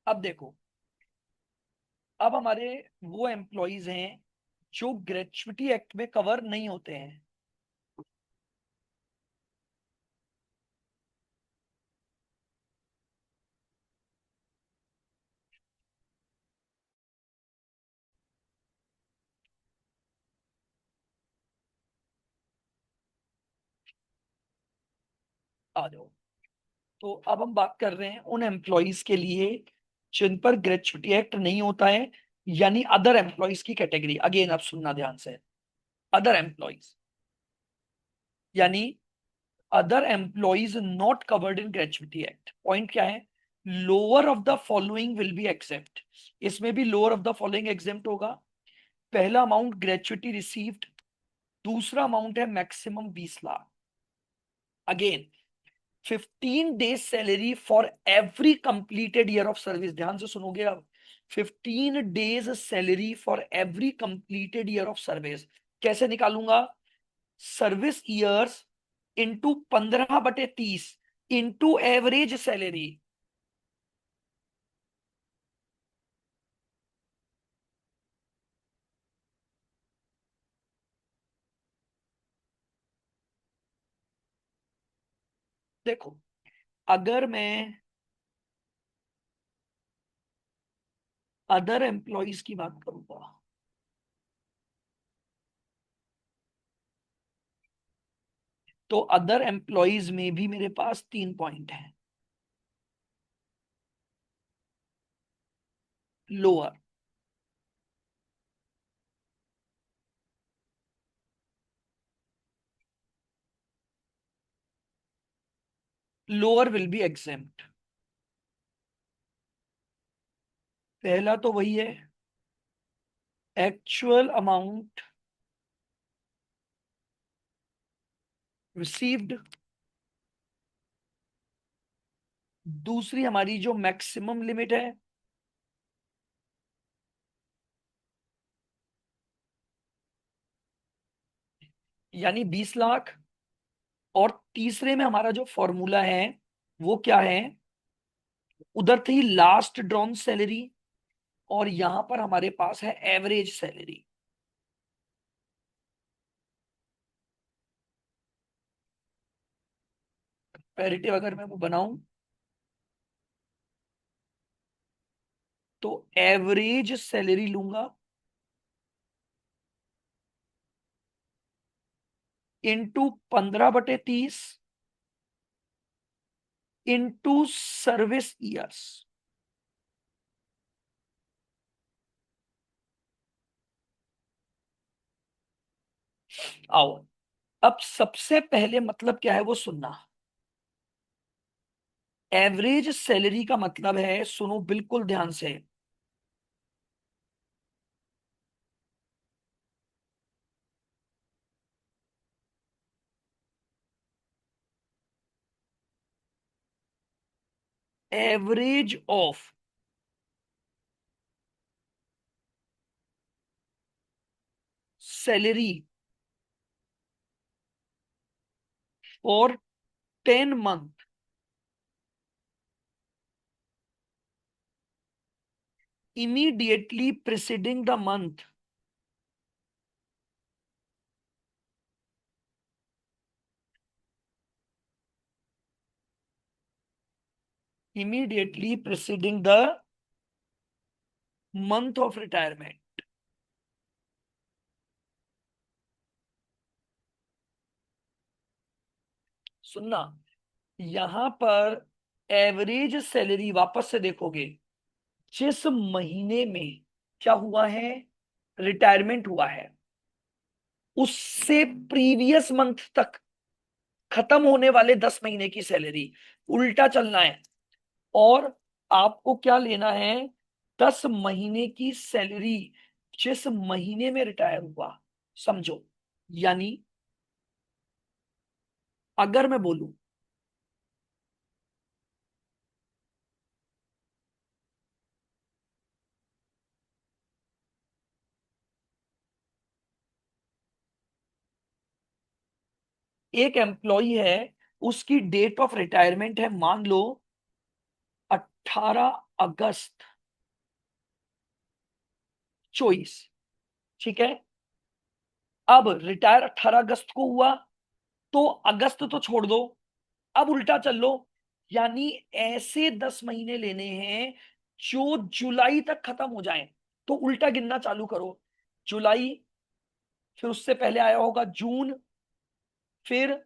अब देखो, अब हमारे वो एम्प्लॉयज हैं जो ग्रेचुइटी एक्ट में कवर नहीं होते हैं। आ जाओ। तो अब हम बात कर रहे हैं उन एम्प्लॉयज के लिए जिन पर ग्रेचुइटी एक्ट नहीं होता है, यानी अदर एम्प्लॉयज की कैटेगरी। अगेन आप सुनना ध्यान से, अदर एम्प्लॉयज यानी other employees not covered in gratuity act. Point क्या है? Lower of the following will be except. इसमें भी lower of the following exempt होगा। पहला अमाउंट ग्रेचुइटी रिसीव्ड, दूसरा अमाउंट है maximum 20 lakh. Again 15 days salary for every completed year of service. ध्यान से सुनोगे अब। 15 days salary for every completed year of service. कैसे निकालूंगा? Service years into 15/30 into average salary. देखो, अगर मैं अदर एम्प्लॉयज की बात करूंगा तो अदर एम्प्लॉयज में भी मेरे पास 3 पॉइंट हैं। Lower, lower will be exempt. पहला तो वही है, एक्चुअल अमाउंट रिसीव्ड। दूसरी हमारी जो मैक्सिमम लिमिट है, यानी 20 लाख। और तीसरे में हमारा जो फॉर्मूला है वो क्या है? उधर थी लास्ट ड्रॉन सैलरी, और यहां पर हमारे पास है एवरेज सैलरी। पैरिटी अगर मैं वो बनाऊं तो एवरेज सैलरी लूंगा इंटू 15/30 इंटू सर्विस ईयर्स। आओ, अब सबसे पहले मतलब क्या है वो सुनना। एवरेज सैलरी का मतलब है, सुनो बिल्कुल ध्यान से, average of salary for 10 month immediately preceding the month immediately preceding the month of retirement। सुनना, यहां पर एवरेज सैलरी वापस से देखोगे, जिस महीने में क्या हुआ है, रिटायरमेंट हुआ है, उससे प्रीवियस मंथ तक खत्म होने वाले 10 महीने की सैलरी। उल्टा चलना है। और आपको क्या लेना है? 10 महीने की सैलरी जिस महीने में रिटायर हुआ। समझो, यानी अगर मैं बोलूं एक एम्प्लॉय है, उसकी डेट ऑफ रिटायरमेंट है मान लो 18 अगस्त 24। ठीक है। अब रिटायर 18 अगस्त को हुआ, तो अगस्त तो छोड़ दो, अब उल्टा चल लो। यानी ऐसे 10 महीने लेने हैं जो जुलाई तक खत्म हो जाएं। तो उल्टा गिनना चालू करो। जुलाई, फिर उससे पहले आया होगा जून, फिर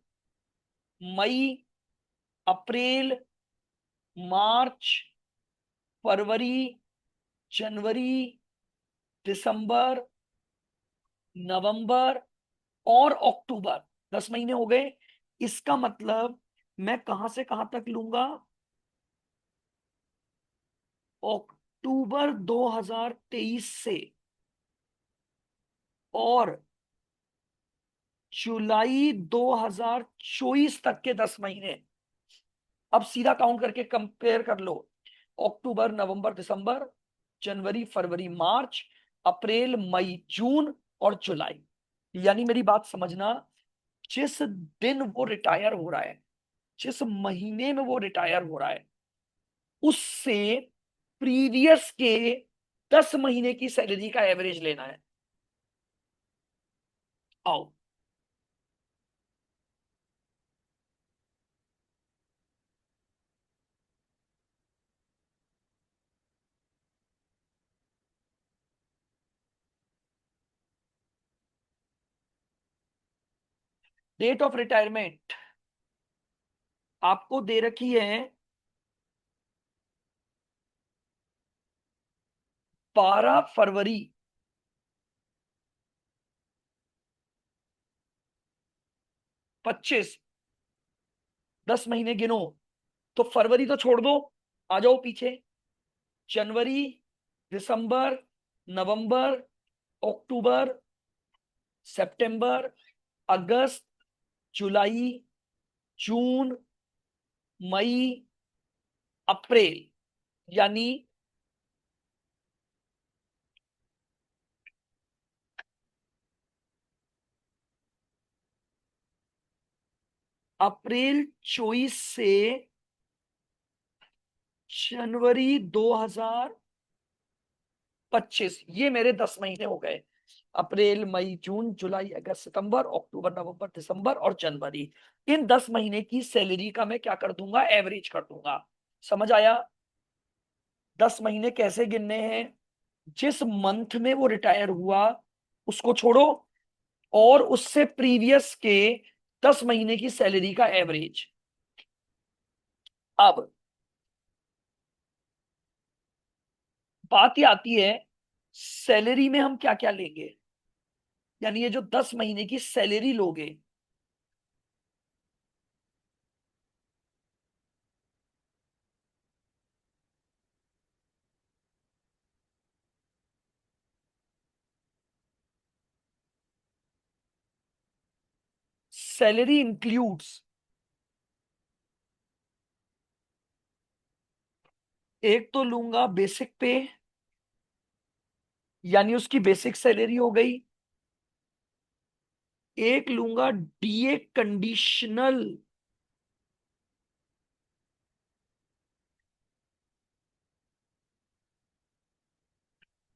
मई, अप्रैल, मार्च, फरवरी, जनवरी, दिसंबर, नवंबर और अक्टूबर। 10 महीने हो गए। इसका मतलब मैं कहां से कहां तक लूंगा? अक्टूबर 2023 से और जुलाई 2024 तक के 10 महीने। अब सीधा काउंट करके कंपेयर कर लो। अक्टूबर, नवंबर, दिसंबर, जनवरी, फरवरी, मार्च, अप्रैल, मई, जून और जुलाई। यानी मेरी बात समझना, जिस दिन वो रिटायर हो रहा है, जिस महीने में वो रिटायर हो रहा है, उससे प्रीवियस के 10 महीने की सैलरी का एवरेज लेना है। आओ। डेट ऑफ रिटायरमेंट आपको दे रखी है 12 फरवरी। 25, 10 महीने गिनो। तो फरवरी तो छोड़ दो, आ जाओ पीछे। जनवरी, दिसंबर, नवंबर, अक्टूबर, सितंबर, अगस्त, जुलाई, जून, मई, अप्रैल। यानी अप्रैल 24 से जनवरी 2025, ये मेरे 10 महीने हो गए। अप्रैल, मई, जून, जुलाई, अगस्त, सितंबर, अक्टूबर, नवंबर, दिसंबर और जनवरी। इन 10 महीने की सैलरी का मैं क्या कर दूंगा? एवरेज कर दूंगा। समझ आया? 10 महीने कैसे गिनने हैं? जिस मंथ में वो रिटायर हुआ उसको छोड़ो, और उससे प्रीवियस के 10 महीने की सैलरी का एवरेज। अब बात ये आती है, सैलरी में हम क्या क्या लेंगे? यानी ये जो 10 महीने की सैलरी लोगे, सैलरी इंक्लूड्स, एक तो लूंगा बेसिक पे, यानी उसकी बेसिक सैलरी हो गई। एक लूंगा डीए कंडीशनल,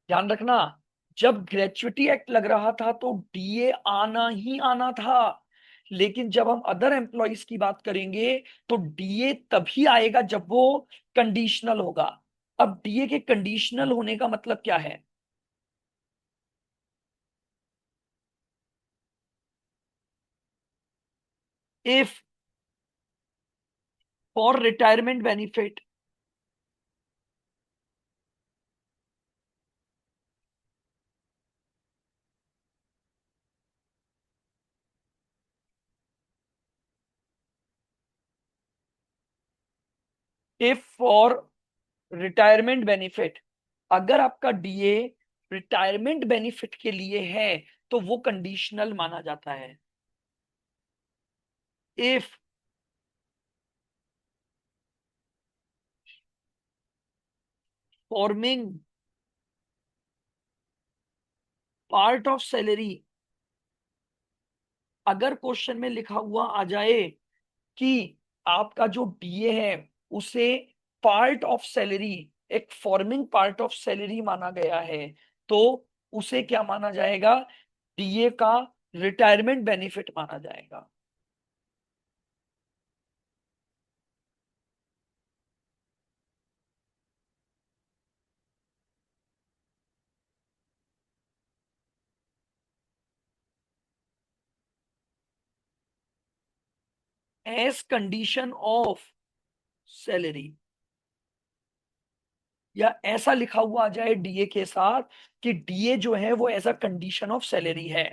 ध्यान रखना, जब ग्रेचुइटी एक्ट लग रहा था तो डीए आना ही आना था। लेकिन जब हम अदर एम्प्लॉयज की बात करेंगे तो डीए तभी आएगा जब वो कंडीशनल होगा। अब डीए के कंडीशनल होने का मतलब क्या है? If for retirement benefit, if for retirement benefit, अगर आपका डीए रिटायरमेंट बेनिफिट के लिए है तो वो कंडीशनल माना जाता है। If forming part of salary, अगर क्वेश्चन में लिखा हुआ आ जाए कि आपका जो डीए है उसे पार्ट ऑफ सैलरी, एक फॉर्मिंग पार्ट ऑफ सैलरी माना गया है, तो उसे क्या माना जाएगा? डीए का रिटायरमेंट बेनिफिट माना जाएगा। एज कंडीशन ऑफ सैलरी, या ऐसा लिखा हुआ आ जाए डीए के साथ कि डीए जो है वो as a condition of salary है,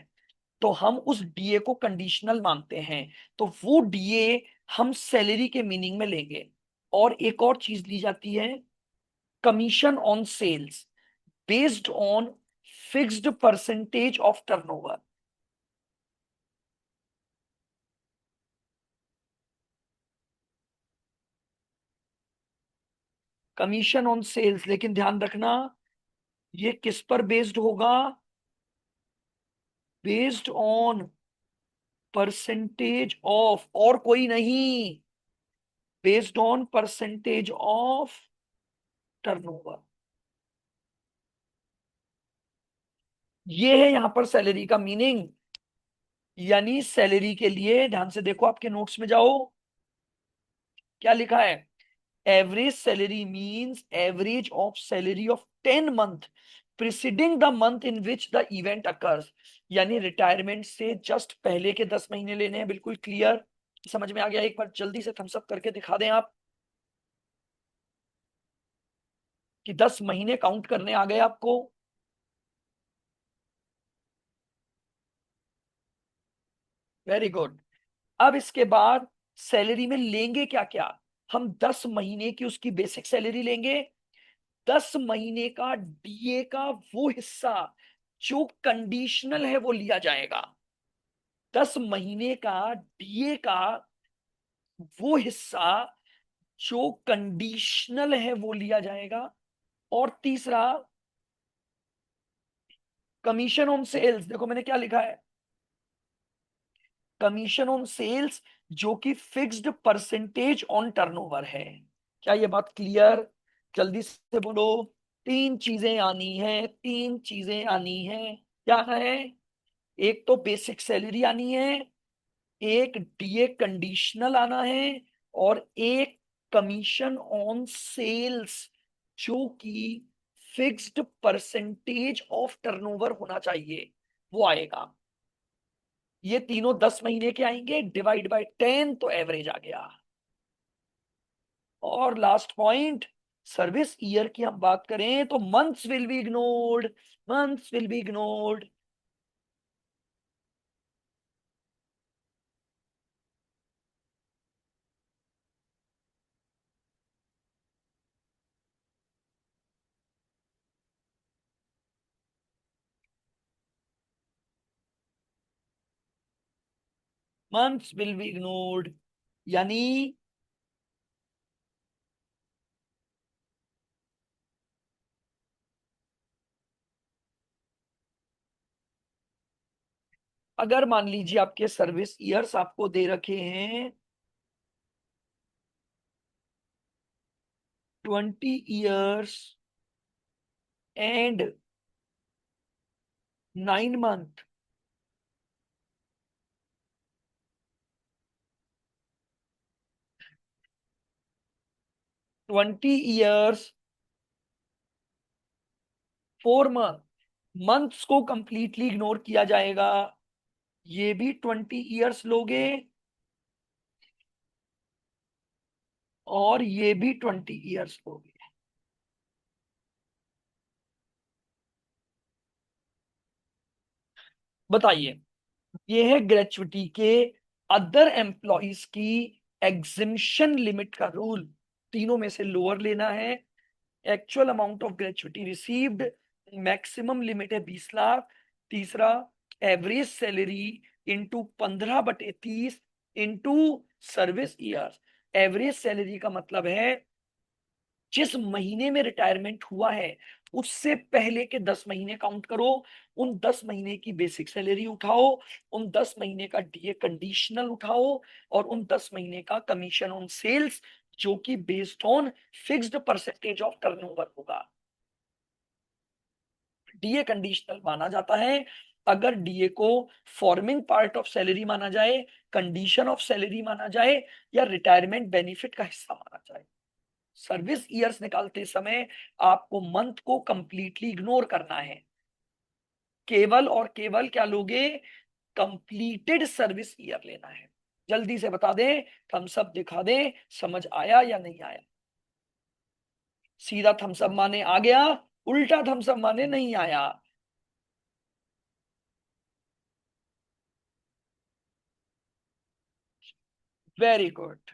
तो हम उस डीए को कंडीशनल मानते हैं, तो वो डीए हम सैलरी के मीनिंग में लेंगे। और एक और चीज ली जाती है, commission on sales based on fixed percentage of turnover. Commission on sales, लेकिन ध्यान रखना ये किस पर बेस्ड होगा? बेस्ड ऑन परसेंटेज ऑफ, और कोई नहीं, based on percentage of turnover. ये है यहां पर सैलरी का मीनिंग। यानी सैलरी के लिए ध्यान से देखो, आपके नोट्स में जाओ, क्या लिखा है? Average salary means average of salary of 10 month preceding the month in which the event occurs. यानी रिटायरमेंट से जस्ट पहले के 10 महीने लेने हैं। बिल्कुल क्लियर, समझ में आ गया? एक बार जल्दी से थम्स अप करके दिखा दें आप कि 10 महीने काउंट करने आ गए आपको। Very good. अब इसके बाद सैलरी में लेंगे क्या क्या? हम 10 महीने की उसकी बेसिक सैलरी लेंगे, 10 महीने का डीए का वो हिस्सा जो कंडीशनल है वो लिया जाएगा। 10 महीने का डीए का वो हिस्सा जो कंडीशनल है वो लिया जाएगा। और तीसरा, कमीशन ऑन सेल्स, देखो मैंने क्या लिखा है, कमीशन ऑन सेल्स जो कि फिक्स्ड परसेंटेज ऑन टर्नओवर है। क्या ये बात क्लियर? जल्दी से बोलो। तीन चीजें आनी है, तीन चीजें आनी है। क्या है? एक तो बेसिक सैलरी आनी है, एक डीए कंडीशनल आना है, और एक कमीशन ऑन सेल्स जो कि फिक्स्ड परसेंटेज ऑफ टर्नओवर होना चाहिए, वो आएगा। ये तीनों 10 महीने के आएंगे, डिवाइड बाय 10 तो एवरेज आ गया। और लास्ट पॉइंट, सर्विस ईयर की हम बात करें तो months will be ignored, months will be ignored. Months will be ignored यानी अगर मान लीजिए आपके सर्विस ईयर्स आपको दे रखे हैं 20 years and 9 month, 20 years 4 month, months को कंप्लीटली इग्नोर किया जाएगा। ये भी 20 ईयर्स लोगे और ये भी 20 ईयर्स लोगे। बताइए, ये है ग्रेचुइटी के अदर एम्प्लॉइज की एग्जिम्शन लिमिट का रूल। तीनों में से लोअर लेना है। Actual amount of gratuity received, maximum limit है 20 लाख। तीसरा, average salary into 15/30 into service years. Average salary का मतलब है जिस महीने में रिटायरमेंट हुआ है उससे पहले के 10 महीने काउंट करो, उन 10 महीने की बेसिक सैलरी उठाओ, उन 10 महीने का डीए कंडीशनल उठाओ, और उन 10 महीने का कमीशन ऑन सेल्स जो कि based on fixed percentage of turnover होगा। डीए कंडीशनल माना जाता है अगर डीए को फॉर्मिंग पार्ट ऑफ सैलरी माना जाए, कंडीशन ऑफ सैलरी माना जाए, या रिटायरमेंट बेनिफिट का हिस्सा माना जाए। सर्विस ईयर्स निकालते समय आपको मंथ को कंप्लीटली इग्नोर करना है। केवल और केवल क्या लोगे, कंप्लीटेड सर्विस ईयर लेना है। जल्दी से बता दें, थम्स अप दिखा दें, समझ आया या नहीं आया। सीधा थम्स अप माने आ गया, उल्टा थम्स अप माने नहीं आया। Very good.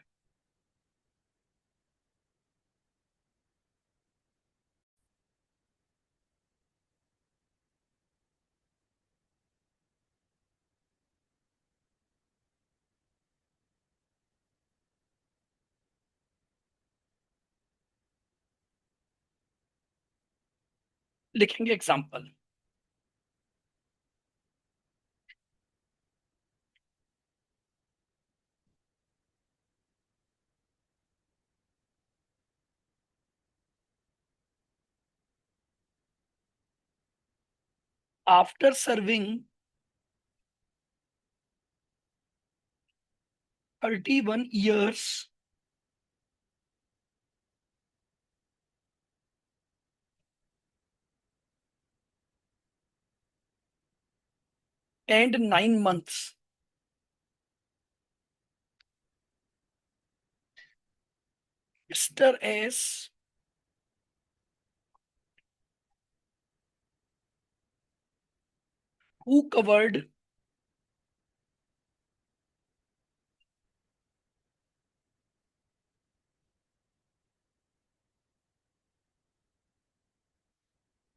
लिखेंगे example. After serving 31 years and 9 months, Mr. S who covered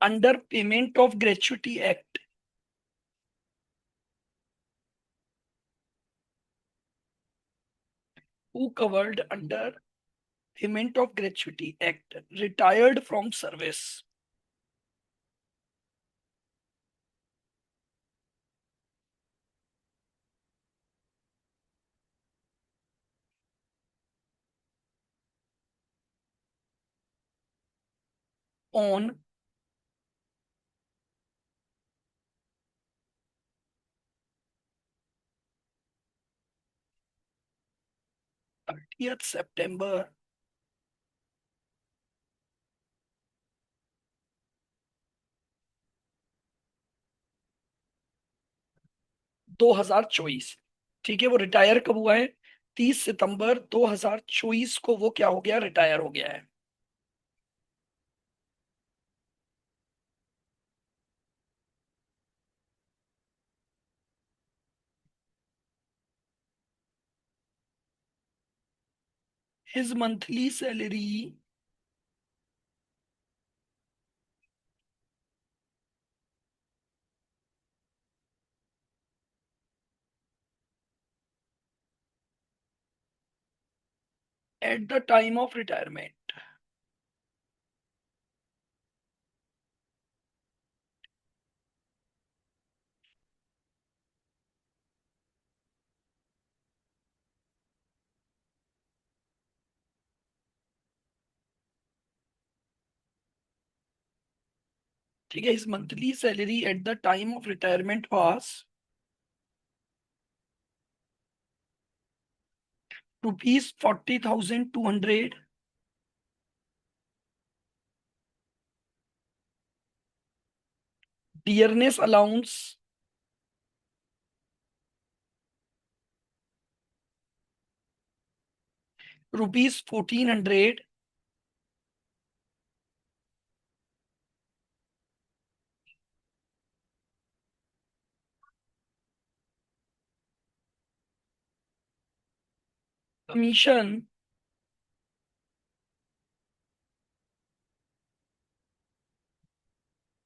under Payment of Gratuity Act, who covered under Payment of Gratuity Act, retired from service on 30th September 2024। ठीक है, वो retire कब हुआ है? 30 सितंबर 2024 को वो क्या हो गया, रिटायर हो गया है। His monthly salary at the time of retirement ठीक है, his monthly salary at the time of retirement was rupees 40,200, dearness allowance rupees 1,400,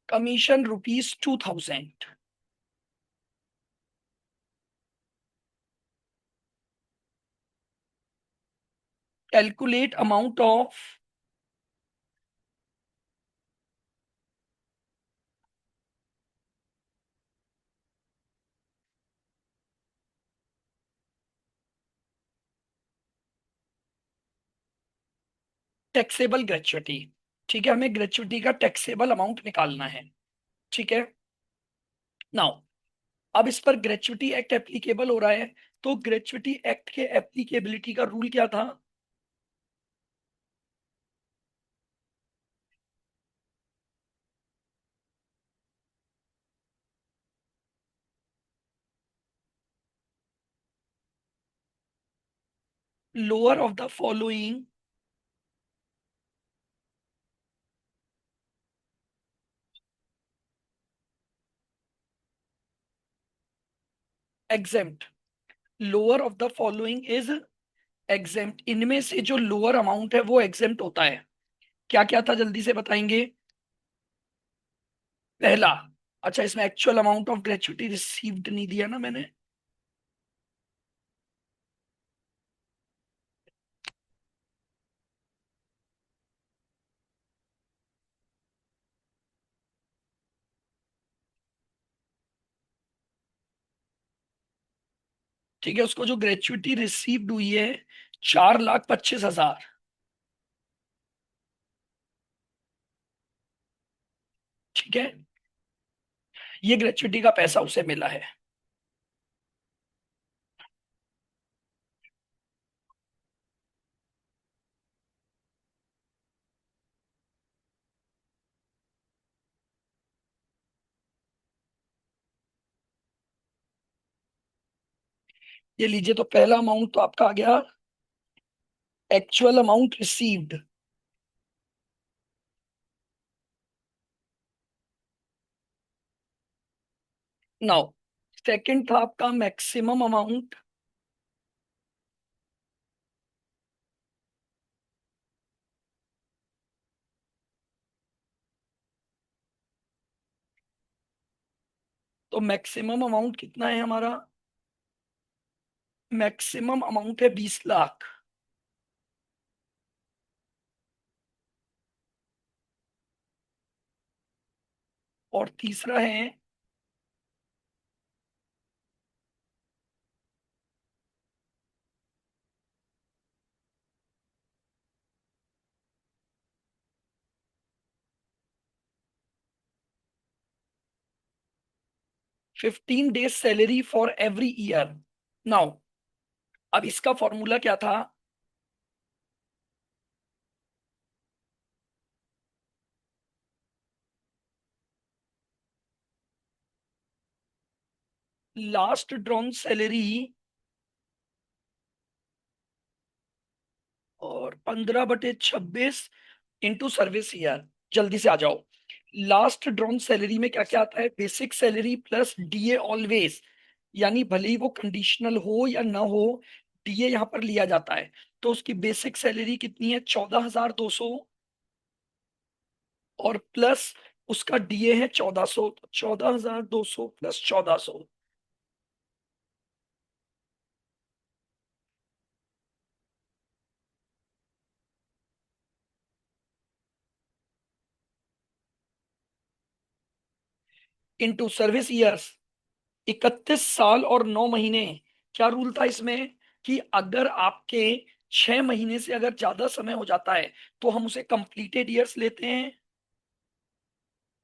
commission rupees 2,000। Calculate amount of taxable gratuity. ठीक है, हमें ग्रेचुइटी का टैक्सेबल अमाउंट निकालना है। ठीक है, नाउ अब इस पर ग्रेचुइटी एक्ट एप्लीकेबल हो रहा है। तो ग्रेचुइटी एक्ट के एप्लीकेबिलिटी का रूल क्या था? Lower of the following exempt, lower of the following is exempt. इनमें से जो लोअर अमाउंट है वो एग्जेम्प्ट होता है। क्या क्या था जल्दी से बताएंगे? पहला, अच्छा इसमें actual amount of gratuity received नहीं दिया ना मैंने। ठीक है, उसको जो ग्रेचुइटी रिसीव्ड हुई है 4,25,000। ठीक है, ये ग्रेचुइटी का पैसा उसे मिला है। ये लीजिए, तो पहला अमाउंट तो आपका आ गया actual amount received. Now second था आपका मैक्सिमम अमाउंट। तो मैक्सिमम अमाउंट कितना है हमारा? मैक्सिमम अमाउंट है 20 लाख। और तीसरा है 15 days salary for every year. Now अब इसका फॉर्मूला क्या था? लास्ट ड्रॉन सैलरी और 15/26 इंटू सर्विस ईयर। जल्दी से आ जाओ। लास्ट ड्रॉन सैलरी में क्या क्या आता है? Basic salary plus DA always, यानी भले ही वो कंडीशनल हो या ना हो, डीए यहाँ पर लिया जाता है। तो उसकी बेसिक सैलरी कितनी है? 14,200। और प्लस उसका डीए है 1,400। 14,200 प्लस 1,400 इंटू सर्विस ईयर्स, 31 साल और 9 महीने। क्या रूल था इसमें? कि अगर आपके 6 महीने से अगर ज्यादा समय हो जाता है तो हम उसे कंप्लीटेड ईयर्स लेते हैं।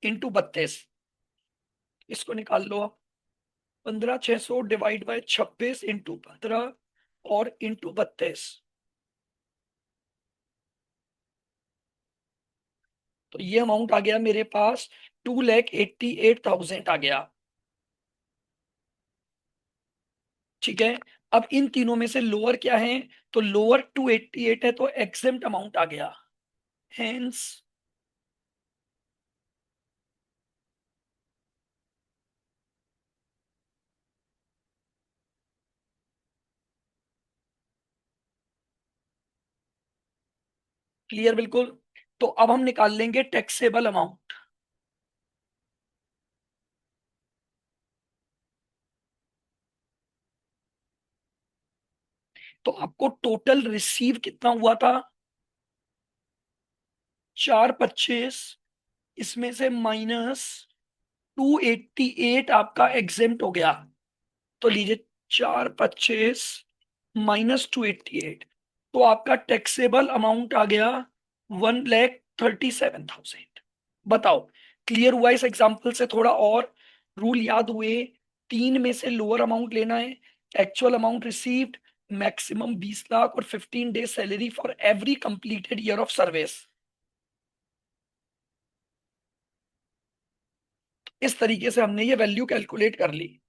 इंटू 32, इसको निकाल लो आप। 15,600 डिवाइड बाय 26 इंटू 15 और इंटू 32। तो ये अमाउंट आ गया मेरे पास, 2,88,000 आ गया। ठीक है, अब इन तीनों में से लोअर क्या है? तो लोअर 288 है, तो एग्जेम्प्ट अमाउंट आ गया। हेंस क्लियर बिल्कुल। तो अब हम निकाल लेंगे टैक्सेबल अमाउंट। तो आपको टोटल रिसीव कितना हुआ था? 425, इसमें से माइनस 288 आपका एग्जेम्प्ट हो गया। तो लीजिए, 425 माइनस 288, तो आपका टैक्सेबल अमाउंट आ गया 1,37,000। बताओ, क्लियर हुआ इस एग्जाम्पल से थोड़ा और? रूल याद हुए? तीन में से लोअर अमाउंट लेना है। Actual amount received, maximum 20 lakh, और 15 days salary for every completed year of service. इस तरीके से हमने ये वैल्यू कैलकुलेट कर ली।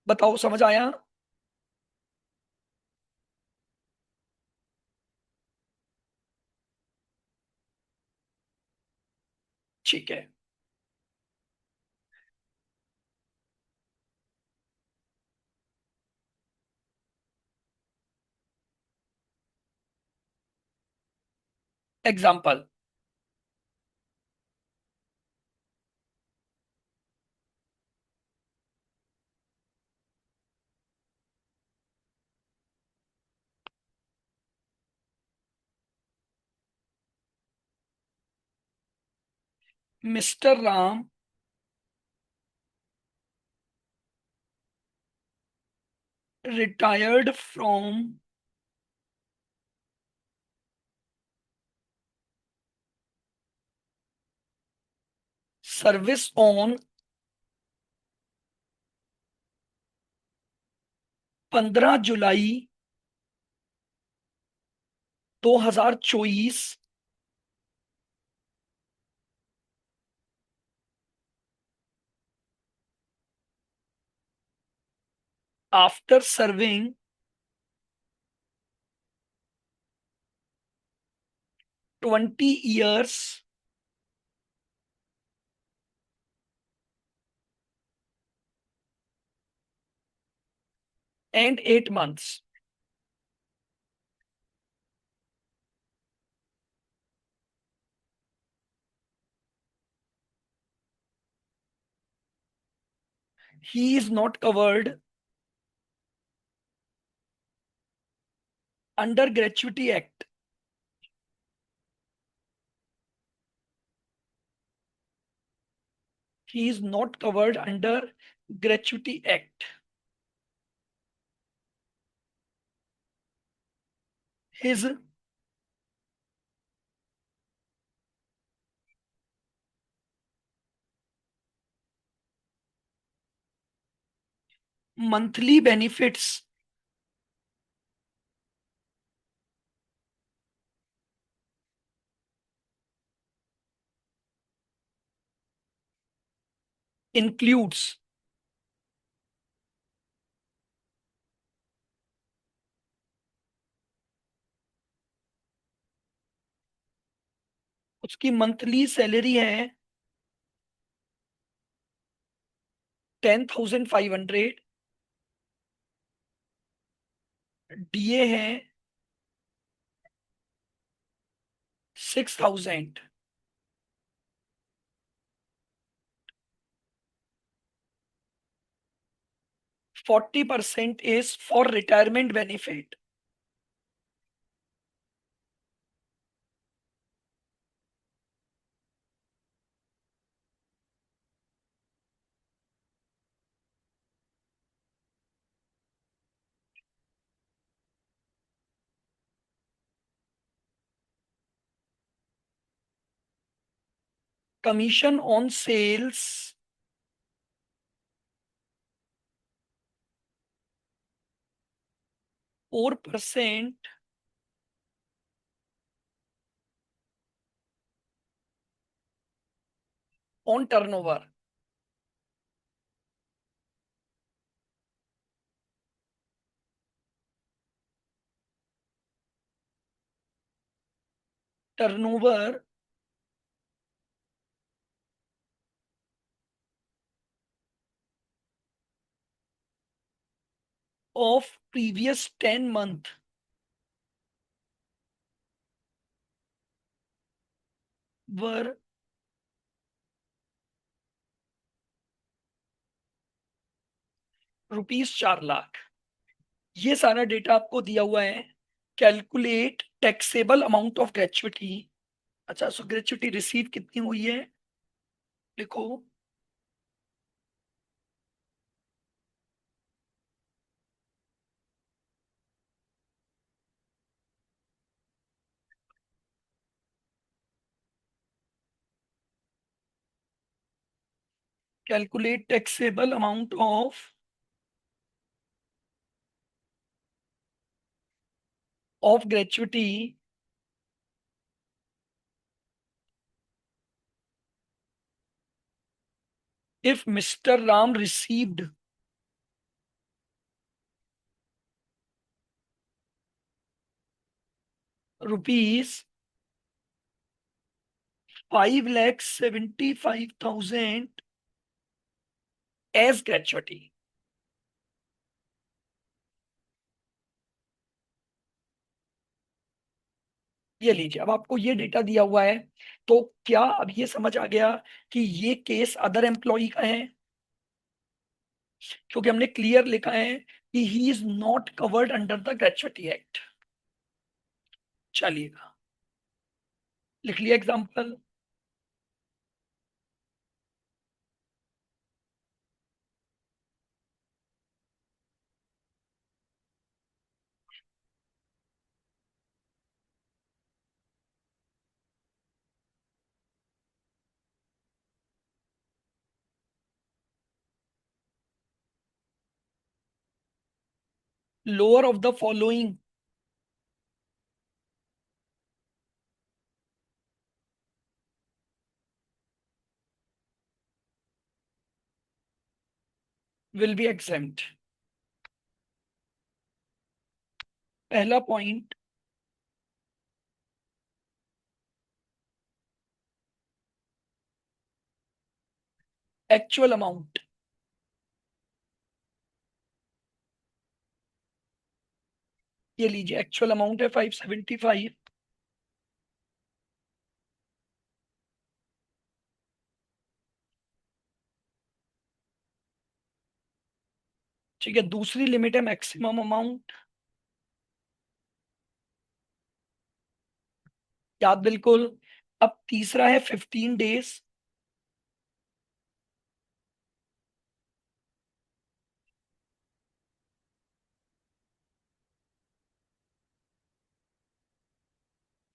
बताओ, समझ आया? ठीक है। Example. Mister Ram retired from service on 15 July 2024, after serving 20 years and 8 months। He is not covered under Gratuity Act। He is not covered under Gratuity Act। His monthly benefits includes उसकी monthly salary है 10,500, DA है 6,000, 40% is for retirement benefit। Commission on sales 4% on turnover. Turnover of previous 10 month were ₹4 lakh. ये सारा data आपको दिया हुआ है। Calculate taxable amount of gratuity. अच्छा, सो ग्रेचुइटी रिसीव कितनी हुई है, लिखो। Calculate taxable amount of gratuity if Mr. Ram received rupees 5,75,000 as gratuity। ये लीजिए, अब आपको ये डेटा दिया हुआ है, तो क्या अब ये समझ आ गया कि ये केस अदर एम्प्लॉय का है? क्योंकि हमने क्लियर लिखा है कि he is not covered under the gratuity act. चलिएगा, लिख लिया example. Lower of the following will be exempt. पहला पॉइंट, एक्चुअल अमाउंट। ये लीजिए, एक्चुअल अमाउंट है 575। ठीक है, दूसरी लिमिट है मैक्सिमम अमाउंट। याद बिल्कुल। अब तीसरा है 15 days.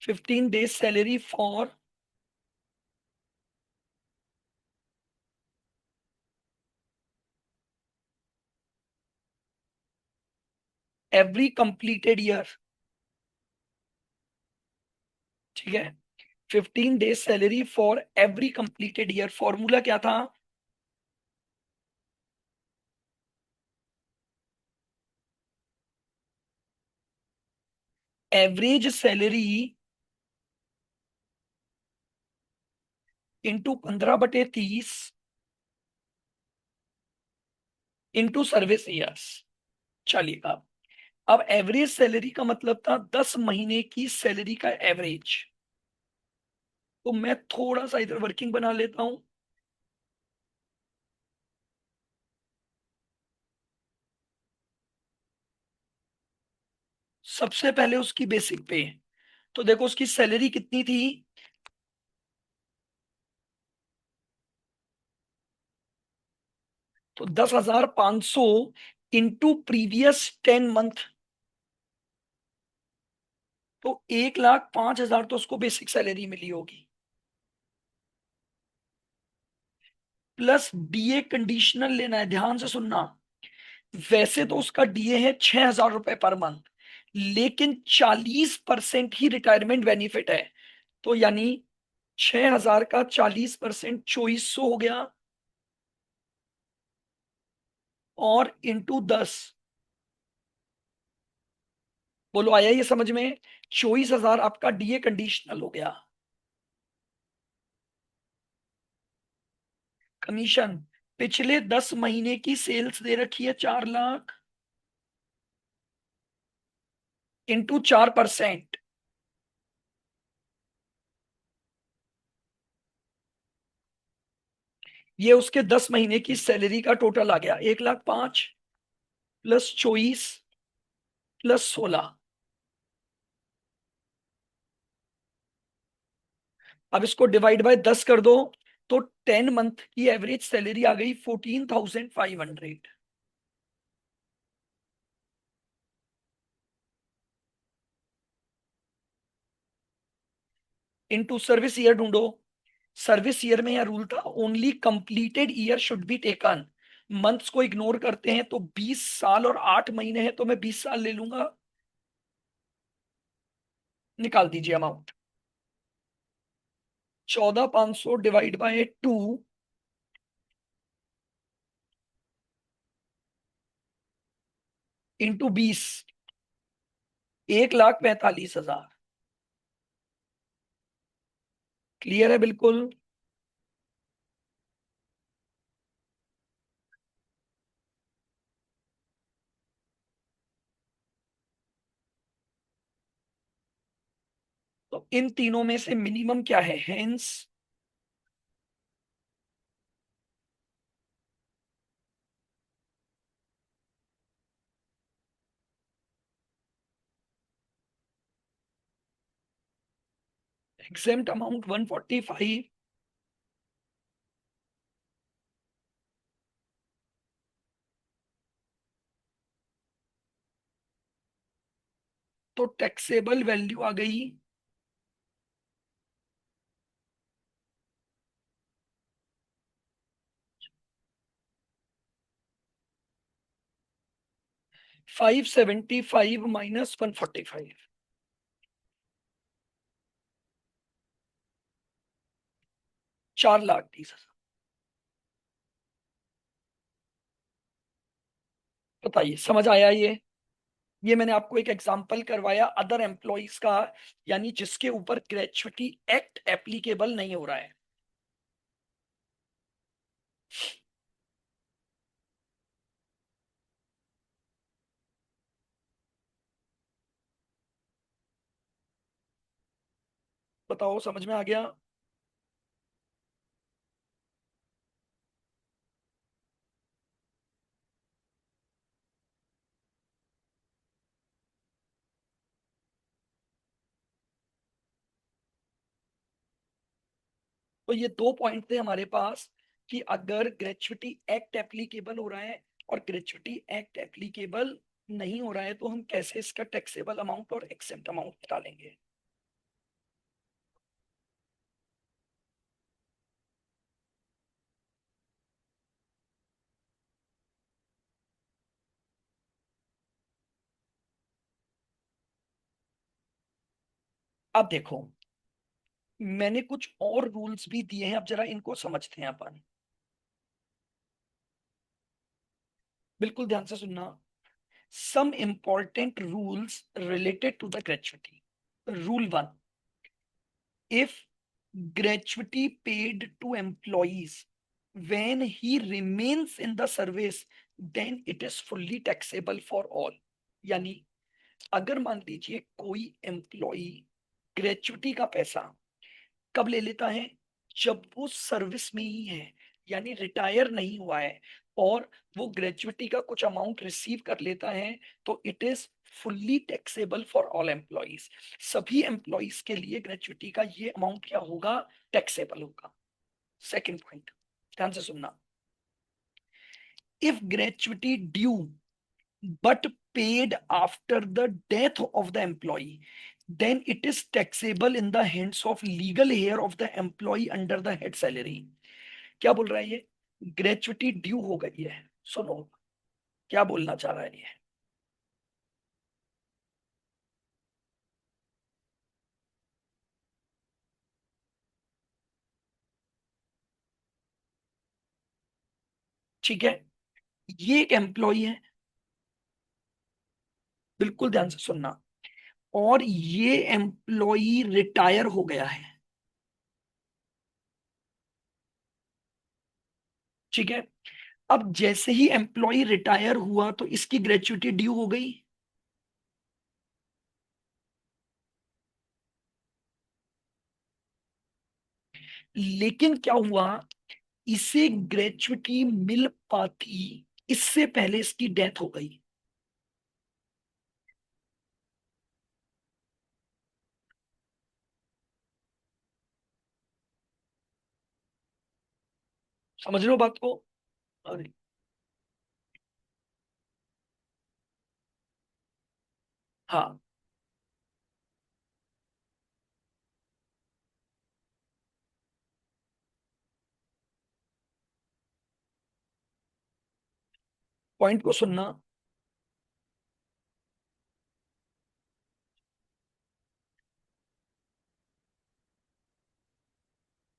15 days salary for every completed year. ठीक है, 15 days salary for every completed year. Formula क्या था? Average salary into 15/30 into service years. चलिए, अब एवरेज सैलरी का मतलब था 10 महीने की सैलरी का एवरेज। तो मैं थोड़ा सा इधर वर्किंग बना लेता हूं। सबसे पहले उसकी बेसिक पे। तो देखो उसकी सैलरी कितनी थी? तो 10,500 इंटू प्रीवियस 10 मंथ। तो 1,05,000 तो उसको बेसिक सैलरी मिली होगी। प्लस डीए कंडीशनल लेना है, ध्यान से सुनना। वैसे तो उसका डीए है 6,000 रुपए पर मंथ, लेकिन 40% ही रिटायरमेंट बेनिफिट है। तो यानी 6,000 का 40% 2400 हो गया, और इंटू 10। बोलो, आया ये समझ में? 24,000 आपका डीए कंडीशनल हो गया। कमीशन, पिछले 10 महीने की सेल्स दे रखी है 4 लाख, इंटू 4%। ये उसके 10 महीने की सैलरी का टोटल आ गया, 1,05,000 प्लस 24 प्लस 16। अब इसको डिवाइड बाय 10 कर दो, तो 10 मंथ की एवरेज सैलरी आ गई 14,500। इंटू सर्विस ईयर ढूंढो। सर्विस ईयर में यह रूल था, only completed year should be taken. Months को इग्नोर करते हैं तो 20 साल और 8 महीने हैं, तो मैं 20 साल ले लूंगा। निकाल दीजिए amount. 14,500 divide by 2 into 20, 1,45,000। Clear है बिल्कुल। तो इन तीनों में से मिनिमम क्या है, हेंस एग्जेम्प्ट अमाउंट 145। तो टैक्सेबल वैल्यू आ गई 575 माइनस 145, 4,30,000। बताइए समझ आया ये मैंने आपको एक एग्जांपल करवाया अदर एम्प्लॉयज का, यानी जिसके ऊपर ग्रेच्युटी एक्ट एप्लीकेबल नहीं हो रहा है। बताओ समझ में आ गया। तो ये दो पॉइंट थे हमारे पास कि अगर ग्रेच्युटी एक्ट एप्लीकेबल हो रहा है और ग्रेच्युटी एक्ट एप्लीकेबल नहीं हो रहा है, तो हम कैसे इसका टैक्सेबल अमाउंट और एक्सेप्ट अमाउंट निकालेंगे। अब देखो, मैंने कुछ और रूल्स भी दिए हैं, अब जरा इनको समझते हैं अपन। बिल्कुल ध्यान से सुनना। Some important rules related to the gratuity. Rule 1, if gratuity paid to employees when he remains in the service, then it is fully taxable for all। यानी अगर मान लीजिए कोई एम्प्लॉई ग्रेच्युटी का पैसा कब ले लेता है, जब वो सर्विस में ही है, यानी रिटायर नहीं हुआ है, और वो ग्रेच्युटी का कुछ अमाउंट रिसीव कर लेता है, तो it is fully taxable for all employees. सभी एम्प्लॉयज के लिए ग्रेच्युटी का ये अमाउंट क्या होगा, टैक्सेबल होगा। सेकंड पॉइंट, ध्यान से सुनना। If gratuity due but paid after the death of the employee, then it is taxable in the hands of legal heir of the employee under the head salary। क्या बोल रहा है ये, gratuity due हो गई है, सुनो क्या बोलना चाह रहा है ये। ठीक है, ये एक एम्प्लॉय है, बिल्कुल ध्यान से सुनना, और ये एम्प्लॉय रिटायर हो गया है। ठीक है, अब जैसे ही एम्प्लॉय रिटायर हुआ तो इसकी ग्रेचुटी ड्यू हो गई। लेकिन क्या हुआ, इसे ग्रेचुटी मिल पाती इससे पहले इसकी डेथ हो गई। समझ रहे हो बात को। अरे हाँ, पॉइंट को सुनना।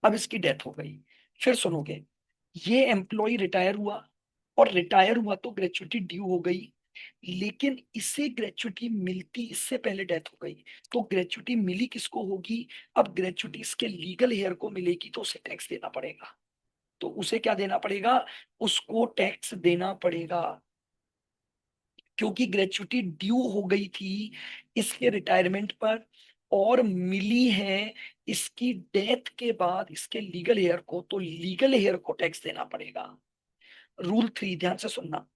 अब इसकी डेथ हो गई, फिर सुनोगे, ये एम्प्लॉय रिटायर हुआ, और रिटायर हुआ तो ग्रेचुटी ड्यू हो गई, लेकिन इसे ग्रेचुटी मिलती इससे पहले डेथ हो गई, तो ग्रेचुटी मिली किसको होगी? अब ग्रेचुटी इसके लीगल हेयर को मिलेगी तो उसे टैक्स देना पड़ेगा। तो उसे क्या देना पड़ेगा? उसको टैक्स देना पड़ेगा, क्योंकि ग्रेचुटी ड्यू हो गई थी इसके रिटायरमेंट पर, और मिली है इसकी डेथ के बाद इसके लीगल हेयर को, तो लीगल हेयर को टैक्स देना पड़ेगा। रूल 3 ध्यान से सुनना।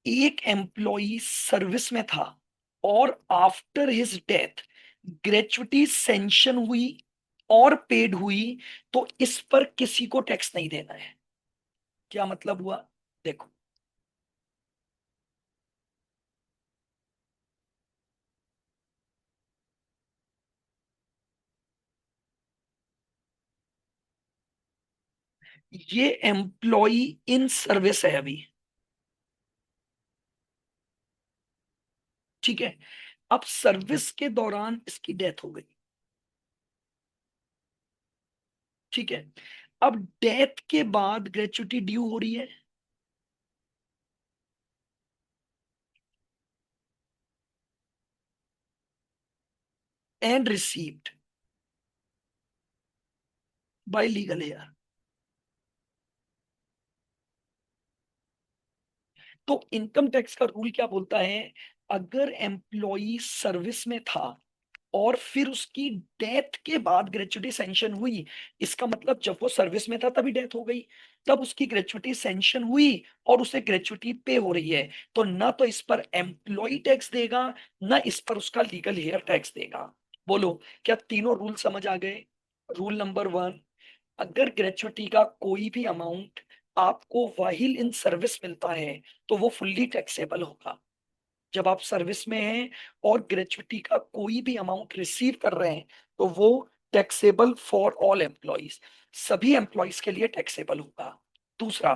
एक एम्प्लॉई सर्विस में था और after his death gratuity sanction हुई और पेड हुई, तो इस पर किसी को टैक्स नहीं देना है। क्या मतलब हुआ? देखो, ये एम्प्लॉय इन सर्विस है अभी, ठीक है? अब सर्विस के दौरान इसकी डेथ हो गई, ठीक है? अब डेथ के बाद ग्रेचुटी ड्यू हो रही है, and received by legal heir. तो इनकम टैक्स का रूल क्या बोलता है? अगर एम्प्लॉई सर्विस में था और फिर उसकी डेथ के बाद ग्रेचुटी सैंक्शन हुई, इसका मतलब जब वो सर्विस में था तभी डेथ हो गई, तब उसकी ग्रेचुटी सैंक्शन हुई और उसे ग्रेचुटी पे हो रही है, तो ना तो इस पर एम्प्लॉय टैक्स देगा, ना इस पर उसका लीगल हेयर टैक्स देगा। बोलो, क्या तीनों रूल समझ आ गए? रूल नंबर 1, अगर ग्रेचुटी का कोई भी अमाउंट आपको वाहिल इन सर्विस मिलता है तो वो फुल्ली टैक्सेबल होगा। जब आप सर्विस में हैं और ग्रेचुटी का कोई भी अमाउंट रिसीव कर रहे हैं तो वो टैक्सेबल फॉर ऑल एम्प्लॉयज, सभी एम्प्लॉयज के लिए टैक्सेबल होगा। दूसरा,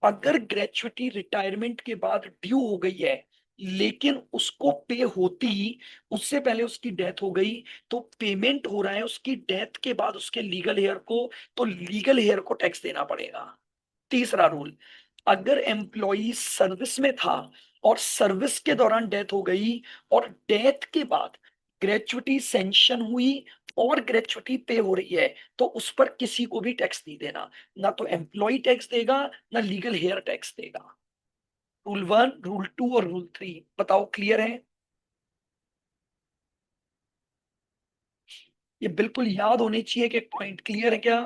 अगर ग्रेचुटी रिटायरमेंट के बाद ड्यू हो गई है लेकिन उसको पे होती उससे पहले उसकी डेथ हो गई, तो पेमेंट हो रहा है उसकी डेथ के बाद उसके लीगल हेयर को, तो लीगल हेयर को टैक्स देना पड़ेगा। तीसरा रूल, अगर एम्प्लॉई सर्विस में था और सर्विस के दौरान डेथ हो गई और डेथ के बाद ग्रेचुटी सैंक्शन हुई और ग्रेचुटी पे हो रही है, तो उस पर किसी को भी टैक्स नहीं देना, ना तो एम्प्लॉय टैक्स देगा ना लीगल हेयर टैक्स देगा। रूल 1, रूल 2 और रूल 3, बताओ क्लियर है? ये बिल्कुल याद होने चाहिए कि पॉइंट क्लियर है क्या?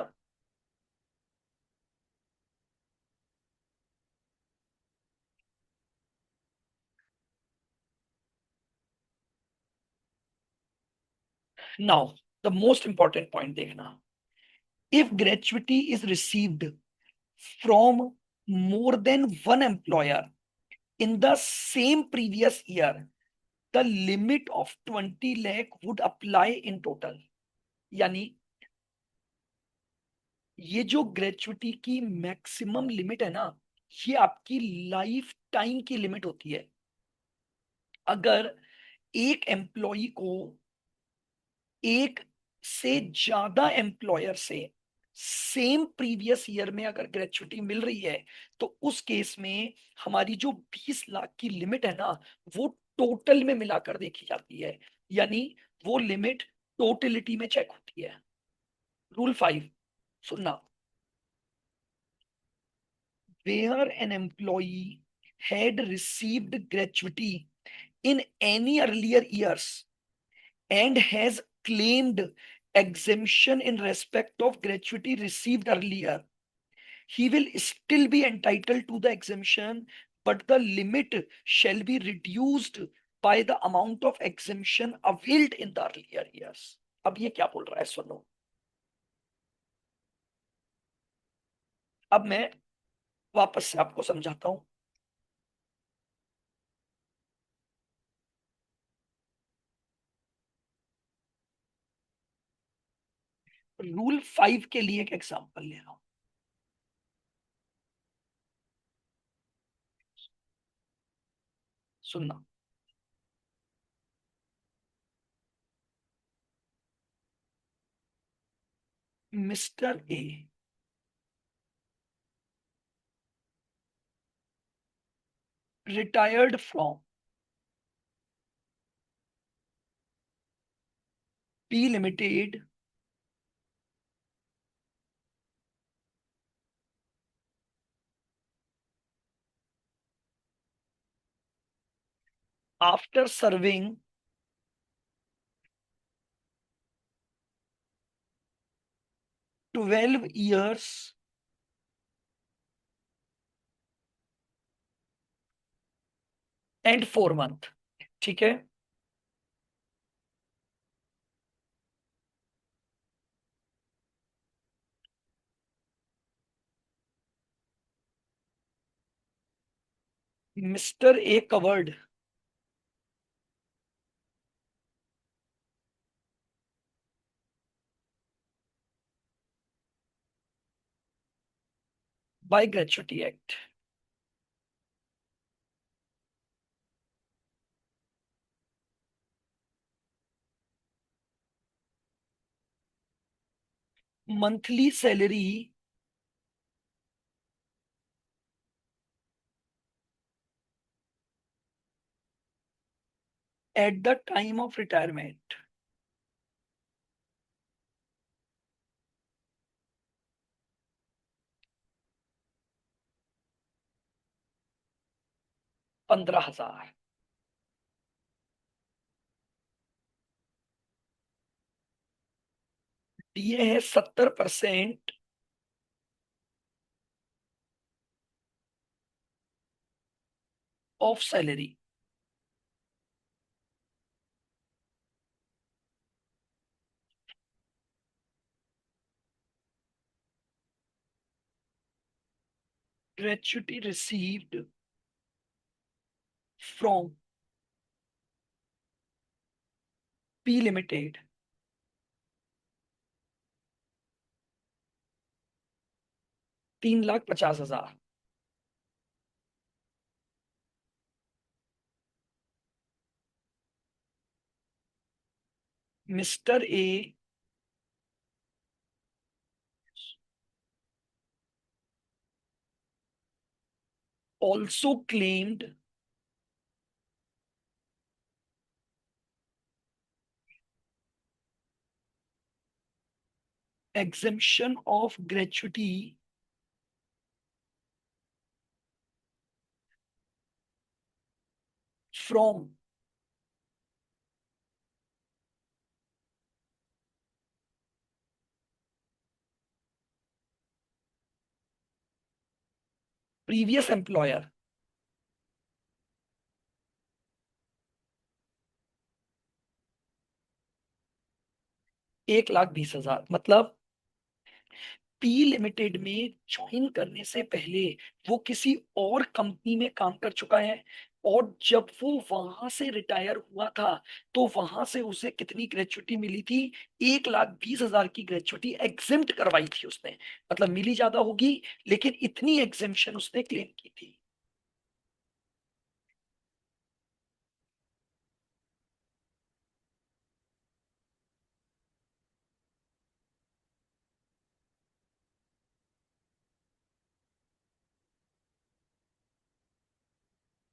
Now the most important point देखना। If gratuity is received from more than one employer in the same previous year, the limit of 20 lakh would apply in total। यानी ये जो ग्रेचुटी की मैक्सिमम लिमिट है ना, ये आपकी लाइफ टाइम की लिमिट होती है। अगर एक एम्प्लॉय को एक से ज्यादा एम्प्लॉयर से सेम प्रीवियस ईयर में अगर ग्रेचुटी मिल रही है, तो उस केस में हमारी जो 20 लाख की लिमिट है ना, वो टोटल में मिलाकर देखी जाती है, यानी वो लिमिट टोटलिटी में चेक होती है। रूल 5 सुनना। Where an employee had received gratuity in any earlier years and has claimed exemption in respect of gratuity received earlier, he will still be entitled to the exemption, but the limit shall be reduced by the amount of exemption availed in the earlier years। अब ये क्या बोल रहा है सुनो। अब मैं वापस से आपको समझाता हूं। रूल 5 के लिए एक एग्जांपल ले रहा हूं। सुनना। Mister a retired from P limited after serving 12 years and 4 month। ठीक है। Mister A covered by gratuity act. Monthly salary at the time of retirement 15,000। ये है 70% of salary. Gratuity received from P limited 3,50,000। Mister A also claimed exemption of gratuity from previous employer। 1,20,000 मतलब P limited में join करने से पहले वो किसी और कंपनी में काम कर चुका है, और जब वो वहां से रिटायर हुआ था तो वहां से उसे कितनी ग्रेचुटी मिली थी? 1,20,000 की ग्रेचुटी एग्जिम्ट करवाई थी उसने। मतलब मिली ज्यादा होगी, लेकिन इतनी एग्जिम्पशन उसने क्लेम की थी।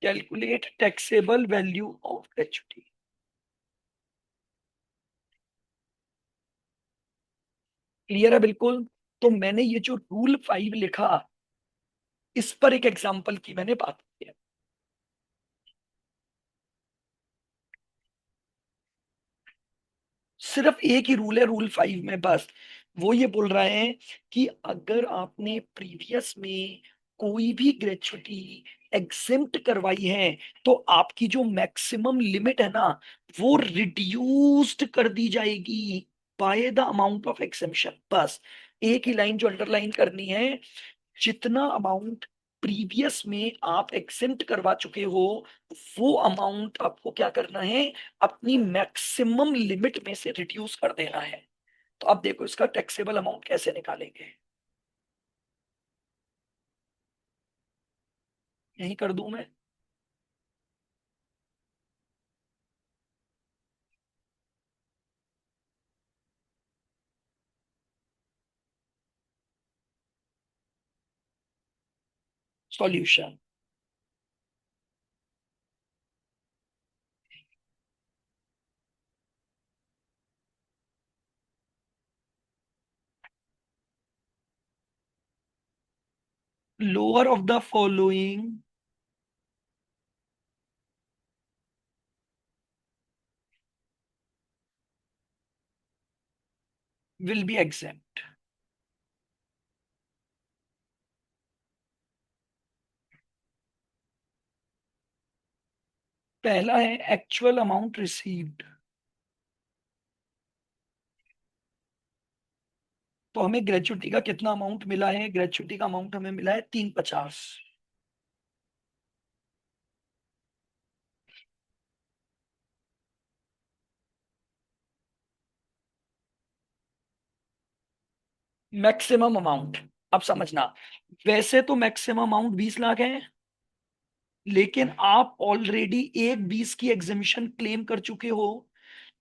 Calculate taxable value of gratuity. Clear है बिल्कुल। तो मैंने ये जो रूल 5 लिखा, इस पर एक एग्जांपल की मैंने बात की है। सिर्फ एक ही रूल है रूल 5 में बस। वो ये बोल रहा है कि अगर आपने प्रीवियस में कोई भी ग्रेचुटी एग्जिम्प्ट करवाई है तो आपकी जो मैक्सिमम लिमिट है ना, वो रिड्यूस्ड कर दी जाएगी by the amount of exemption. बस एक ही लाइन जो अंडरलाइन करनी है, जितना अमाउंट प्रीवियस में आप एग्जिम्प्ट करवा चुके हो, वो अमाउंट आपको क्या करना है, अपनी मैक्सिमम लिमिट में से रिड्यूस कर देना है। तो अब देखो इसका टैक्सेबल अमाउंट कैसे निकालेंगे। यही कर दूं मैं। Solution. Lower of the following will be exempt. पहला है एक्चुअल अमाउंट रिसीव्ड। तो हमें ग्रेचुटी का कितना अमाउंट मिला है? ग्रेचुटी का अमाउंट हमें मिला है 350। मैक्सिमम अमाउंट, अब समझना, वैसे तो मैक्सिमम अमाउंट 20 लाख है, लेकिन आप ऑलरेडी एक 20 की एग्जीमिशन क्लेम कर चुके हो।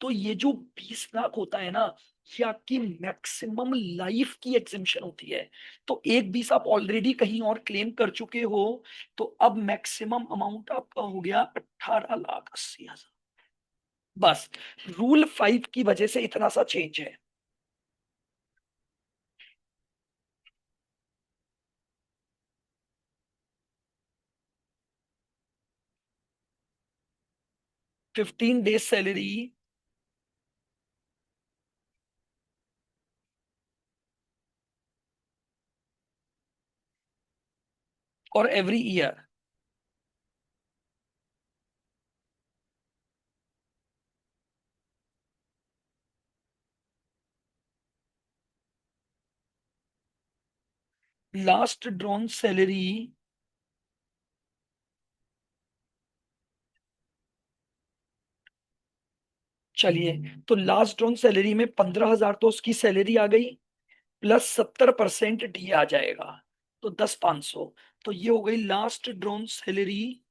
तो ये जो 20 लाख होता है ना, ये आपकी मैक्सिमम लाइफ की एग्जीमिशन होती है। तो एक 20 आप ऑलरेडी कहीं और क्लेम कर चुके हो। तो अब मैक्सिमम अमाउंट आपका हो गया 18,80,000। बस, रूल 5 की वजह से इतना सा चेंज है। 15 डेज सैलरी और every year. Last drawn salary, चलिए, तो लास्ट ड्रॉन सैलरी में 15,000 तो उसकी सैलरी आ गई, प्लस 70% डी आ जाएगा, तो 10,500। तो ये हो गई last drawn salary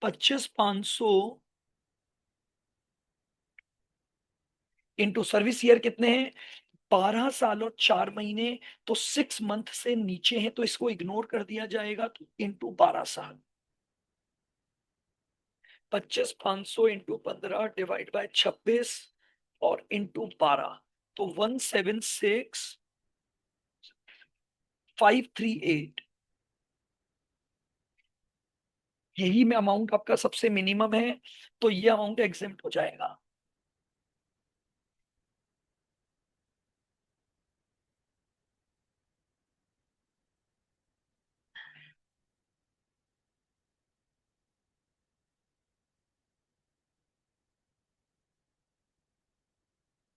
25,500 into service year कितने हैं? 12 साल और 4 महीने। तो 6 मंथ से नीचे है तो इसको इग्नोर कर दिया जाएगा, तो इंटू 12 साल। 25,500 इंटू 15 डिवाइड बाय 26 और इंटू 12, तो 176,538। यही में अमाउंट आपका सबसे मिनिमम है, तो ये अमाउंट एग्जेम्प्ट हो जाएगा।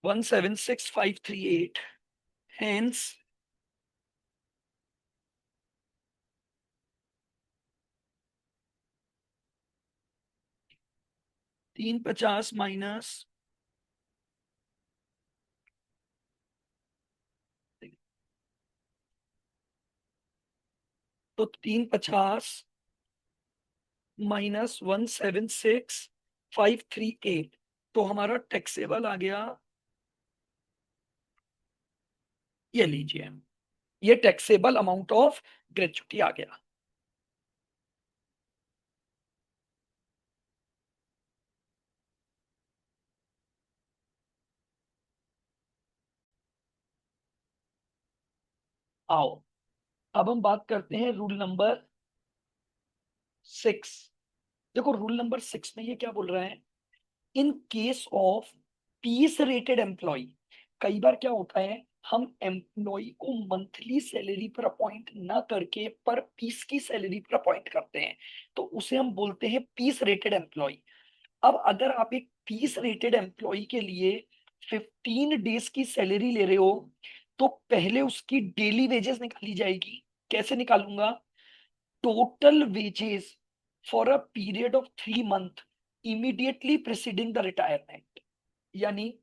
176,538, हेंस 350 माइनस, तो 350 -176,538, तो हमारा टैक्सेबल आ गया, ये लीजिए, ये टैक्सेबल अमाउंट ऑफ ग्रेच्युटी आ गया। आओ, अब हम बात करते हैं रूल नंबर 6। देखो, रूल नंबर 6 में ये क्या बोल रहा है? In case of piece rated employee, कई बार क्या होता है, हम एम्प्लॉय को मंथली सैलरी पर अपॉइंट ना करके पर पीस की सैलरी पर अपॉइंट करते हैं, तो उसे हम बोलते हैं पीस रेटेड एम्प्लॉय। अब अगर आप एक पीस रेटेड एम्प्लॉय के लिए 15 डेज की सैलरी ले रहे हो, तो पहले उसकी डेली वेजेस निकाली जाएगी। कैसे निकालूंगा? Total wages for a period of 3 month immediately presiding the retirement. यानी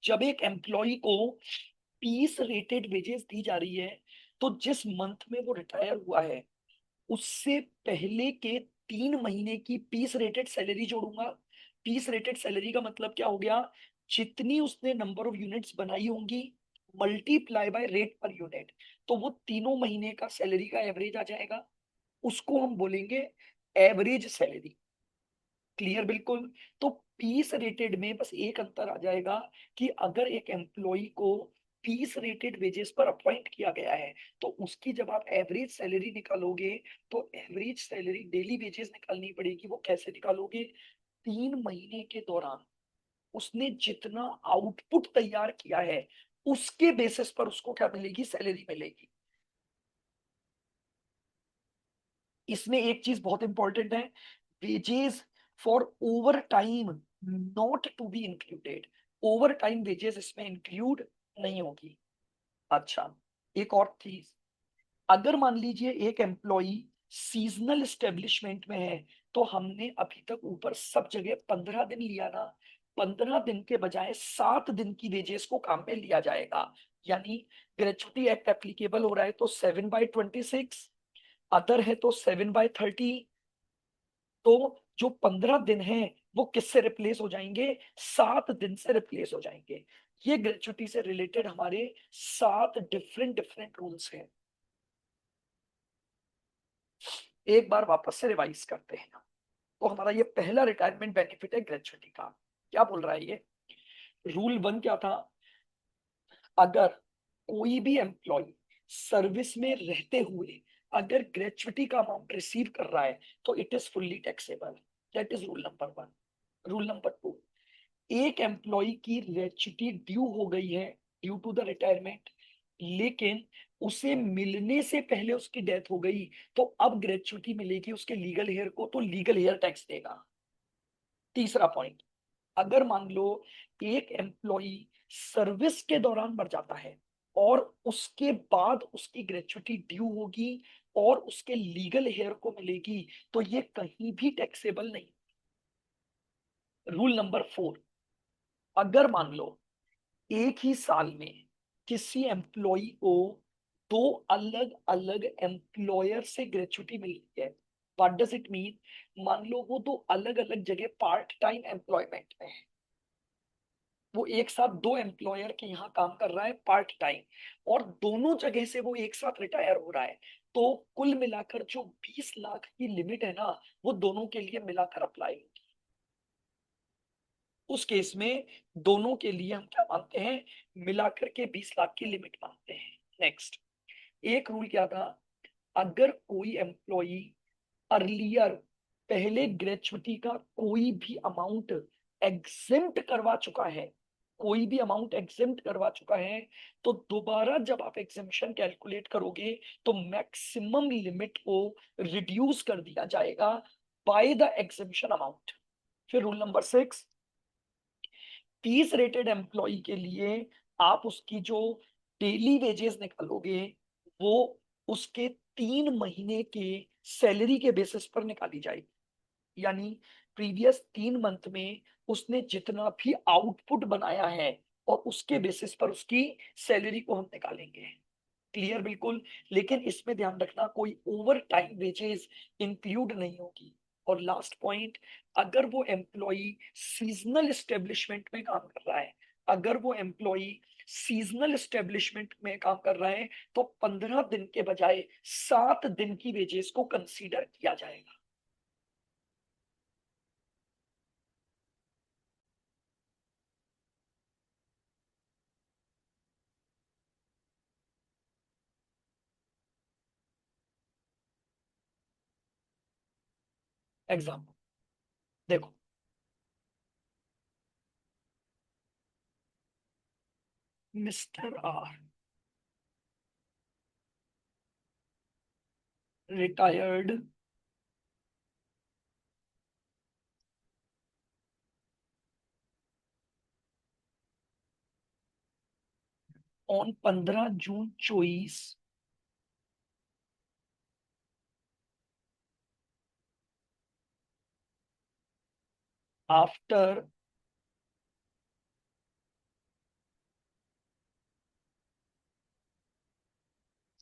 जब एक एम्प्लॉय को पीस रेटेड वेजेस दी जा रही है, तो जिस मंथ में वो रिटायर हुआ है, उससे पहले के 3 महीने की पीस रेटेड सैलरी जोड़ूंगा। पीस रेटेड सैलरी का मतलब क्या हो गया? जितनी उसने नंबर ऑफ यूनिट्स बनाई होंगी, multiply by rate per unit, तो वो तीनों महीने का सैलरी का एवरेज आ जाएगा, उसको हम बोलेंगे एवरेज सैलरी। क्लियर बिल्कुल। तो पीस रेटेड में बस एक अंतर आ जाएगा कि अगर एक एम्प्लॉय को पीस रेटेड वेजेस पर अपॉइंट किया गया है, तो उसकी जब आप एवरेज सैलरी निकालोगे, तो एवरेज सैलरी डेली वेजेस निकालनी पड़ेगी। वो कैसे निकालोगे? 3 महीने के दौरान उसने जितना आउटपुट तैयार किया है, उसके बेसिस पर उसको क्या मिलेगी? सैलरी मिलेगी। इसमें एक चीज बहुत इंपॉर्टेंट है, wages for overtime not to be included. Overtime wages इसमें इंक्लूड नहीं होगी। अच्छा, एक और चीज, अगर मान लीजिए एक एम्प्लॉई सीजनल एस्टेब्लिशमेंट में है, तो हमने अभी तक ऊपर सब जगह 15 दिन लिया ना, 15 दिन के बजाय 7 दिन की वेजेस को काम में लिया जाएगा। यानी ग्रेचुटी एक्ट एप्लीकेबल हो रहा है तो 7/26, अदर है तो 7/30। तो जो 15 दिन है वो किससे रिप्लेस हो जाएंगे? 7 दिन से रिप्लेस हो जाएंगे। ये ग्रेचुटी से रिलेटेड हमारे 7 डिफरेंट डिफरेंट रूल्स हैं। एक बार वापस से रिवाइज करते हैं। तो हमारा ये पहला रिटायरमेंट बेनिफिट है ग्रेचुटी का। क्या बोल रहा है ये? रूल 1 क्या था? अगर कोई भी एम्प्लॉय सर्विस में रहते हुए अगर ग्रेचुटी का अमाउंट रिसीव कर रहा है, तो it is fully taxable. That is rule number 1। Rule number 2, एक एम्प्लॉय की ग्रेचुटी ड्यू हो गई है ड्यू टू द रिटायरमेंट, लेकिन उसे मिलने से पहले उसकी डेथ हो गई, तो अब ग्रेचुटी मिलेगी उसके लीगल हेयर को, तो लीगल हेयर टैक्स देगा। तीसरा पॉइंट, अगर मान लो एक एम्प्लॉय सर्विस के दौरान मर जाता है और उसके बाद उसकी ग्रेचुटी ड्यू होगी और उसके लीगल हेयर को मिलेगी, तो ये कहीं भी टैक्सेबल नहीं। रूल नंबर 4, अगर मान लो एक ही साल में किसी एम्प्लॉय को दो अलग अलग एम्प्लॉयर से ग्रेचुटी मिल रही है, व्हाट डज इट मीन? मान लो वो दो अलग अलग जगह पार्ट टाइम एम्प्लॉयमेंट में है, वो एक साथ दो एम्प्लॉयर के यहाँ काम कर रहा है पार्ट टाइम, और दोनों जगह से वो एक साथ रिटायर हो रहा है, तो कुल मिलाकर जो 20 लाख की लिमिट है ना, वो दोनों के लिए मिलाकर अप्लाई होगी। उस केस में दोनों के लिए हम क्या मानते हैं? मिलाकर के 20 लाख की लिमिट मानते हैं। नेक्स्ट, एक रूल क्या था? अगर कोई एम्प्लॉई अर्लियर पहले ग्रेचुटी का कोई भी अमाउंट एग्जिम्ट करवा चुका है, कोई भी अमाउंट एग्जिम्ट करवा चुका है, तो दोबारा जब आप एग्जिम्पशन कैलकुलेट करोगे, तो मैक्सिमम लिमिट को रिड्यूस कर दिया जाएगा बाय द एग्जिम्पशन अमाउंट। फिर रूल नंबर 6, 30 रेटेड एम्प्लॉय के लिए आप उसकी जो डेली वेजेस निकालोगे, वो उसके 3 महीने के सैलरी के बेसिस पर निकाली जाएगी। यानी प्रीवियस 3 मंथ में उसने जितना भी आउटपुट बनाया है, और उसके बेसिस पर उसकी सैलरी को हम निकालेंगे। क्लियर बिल्कुल। लेकिन इसमें ध्यान रखना, कोई ओवर टाइम वेजेस इंक्लूड नहीं होगी। और लास्ट पॉइंट, अगर वो एम्प्लॉय सीजनल एस्टेब्लिशमेंट में काम कर रहा है, अगर वो एम्प्लॉय सीजनल एस्टेब्लिशमेंट में काम कर रहा है, तो 15 दिन के बजाय 7 दिन की वेजेस को कंसीडर किया जाएगा। एग्जाम्पल देखो, mister R retired on 15 June 24 after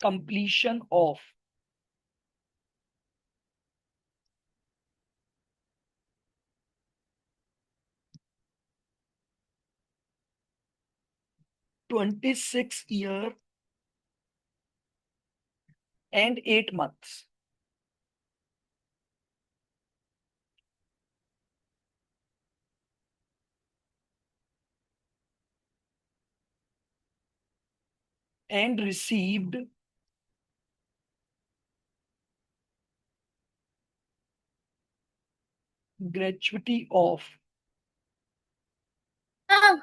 completion of 26 year and 8 months. And received gratuity of हाँ।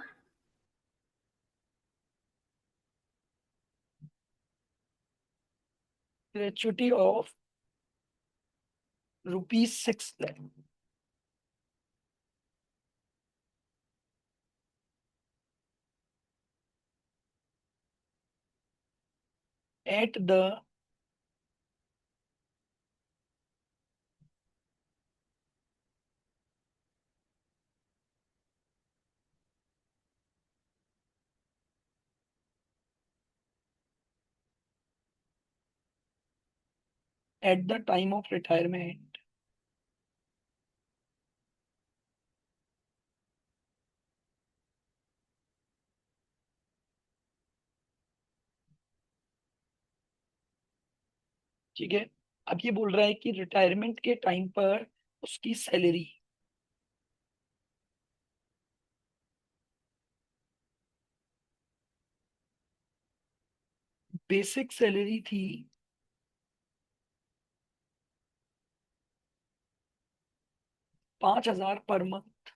gratuity of ₹6 lakh at the time of retirement. ठीक है, अब ये बोल रहा है कि रिटायरमेंट के टाइम पर उसकी सैलरी, बेसिक सैलरी थी 5,000 पर मंथ,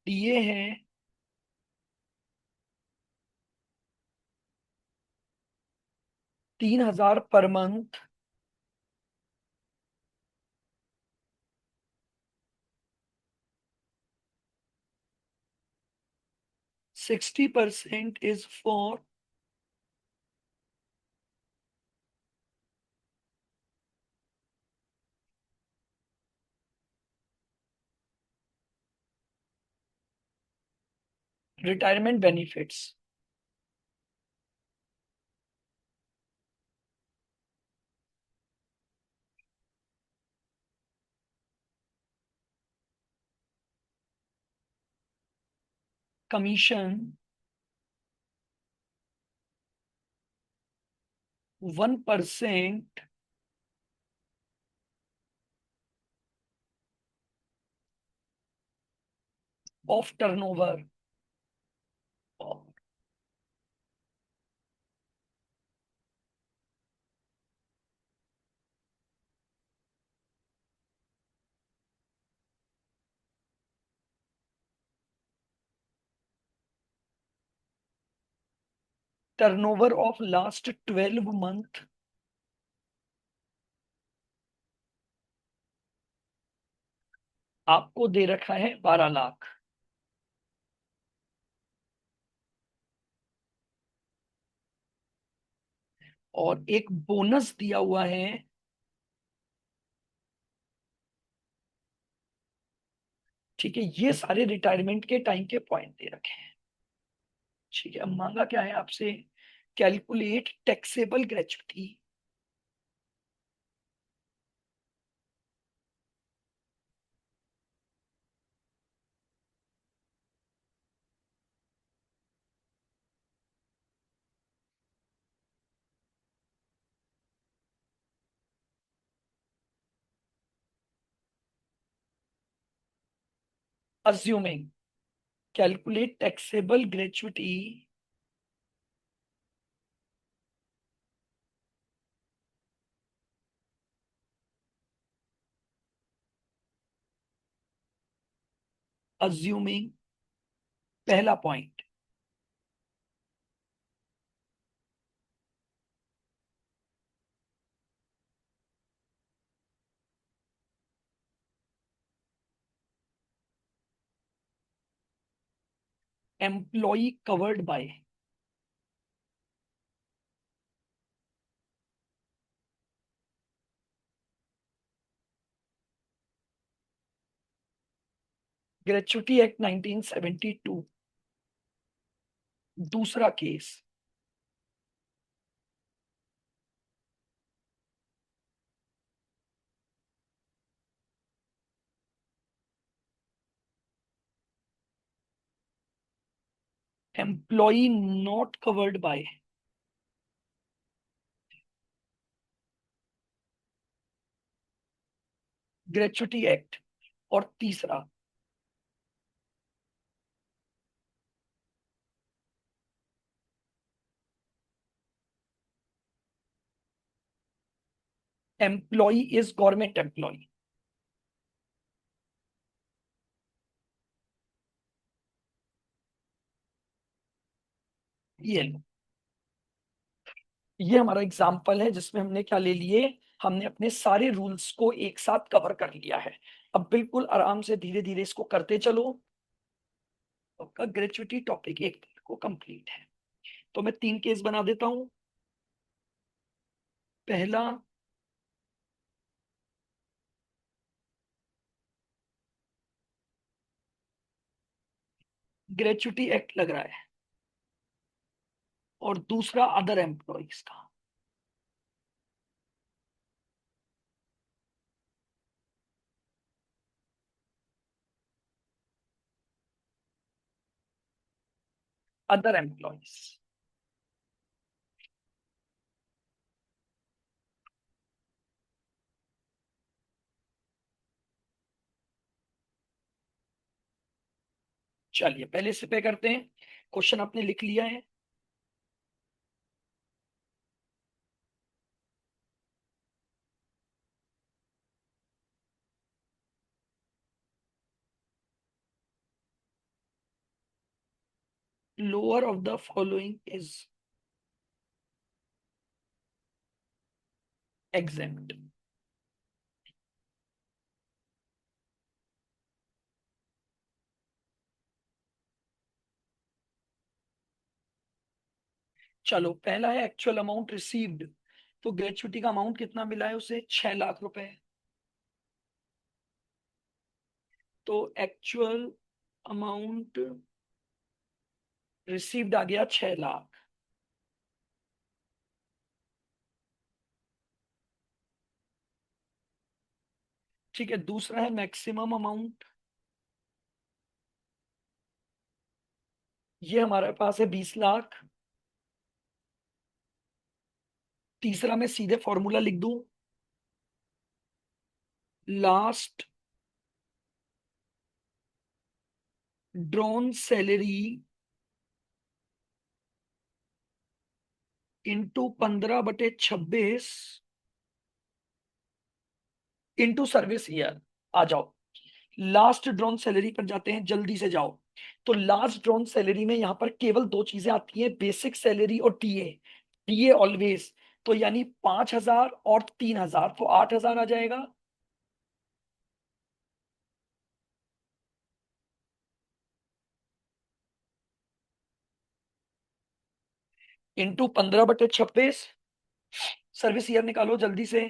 डीए है 3,000 per month, 60% is for retirement benefits. Commission 1% of turnover. Turnover of last 12 month आपको दे रखा है 12 लाख। और एक बोनस दिया हुआ है, ठीक है, ये सारे रिटायरमेंट के टाइम के पॉइंट दे रखे हैं। ठीक है, अब मांगा क्या है आपसे, calculate taxable gratuity. Assuming, calculate taxable gratuity assuming, पहला point, employ covered by, gratuity act 1972। दूसरा case, employ not covered by gratuity act, और तीसरा एम्प्लॉय इज गवर्नमेंट एम्प्लॉय। ये लो, ये हमारा एग्जाम्पल है जिसमें हमने क्या ले लिए, हमने अपने सारे रूल्स को एक साथ कवर कर लिया है। अब बिल्कुल आराम से धीरे धीरे इसको करते चलो। आपका ग्रेचुटी टॉपिक एक को कंप्लीट है। तो मैं 3 केस बना देता हूं। पहला, ग्रेचुटी एक्ट लग रहा है, और दूसरा अदर एम्प्लॉयज का। Other employees. चलिए पहले से पे करते हैं। क्वेश्चन आपने लिख लिया है। Lower of the following is exempt. चलो पहला है एक्चुअल अमाउंट रिसीव्ड। तो ग्रेचुटी का अमाउंट कितना मिला है उसे, 6 लाख रुपए। तो एक्चुअल अमाउंट रिसीव्ड आ गया 6 लाख। ठीक है, दूसरा है मैक्सिमम अमाउंट। ये हमारे पास है 20 लाख। तीसरा मैं सीधे फॉर्मूला लिख दूं, last drawn salary into 15/26 into service year. आ जाओ, लास्ट ड्रॉन सैलरी पर जाते हैं, जल्दी से जाओ। तो लास्ट ड्रॉन सैलरी में यहां पर केवल 2 चीजें आती हैं, बेसिक सैलरी और टीए। TA always. तो यानी 5,000 और 3,000, तो 8,000 आ जाएगा। इंटू 15/26, सर्विस ईयर निकालो जल्दी से।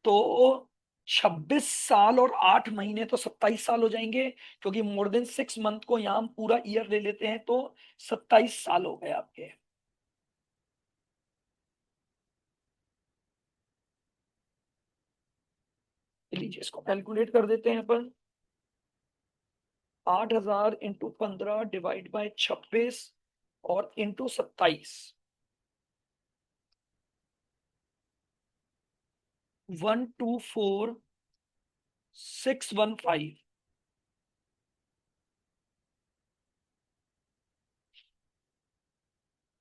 तो 26 साल और 8 महीने, तो 27 साल हो जाएंगे, क्योंकि मोर देन 6 मंथ को यहाँ हम पूरा ईयर ले लेते हैं। तो 27 साल हो गए आपके। लीजिए इसको कैलकुलेट कर देते हैं अपन। 8,000 × 15 डिवाइड बाय 26 और इंटू 27। 124,615।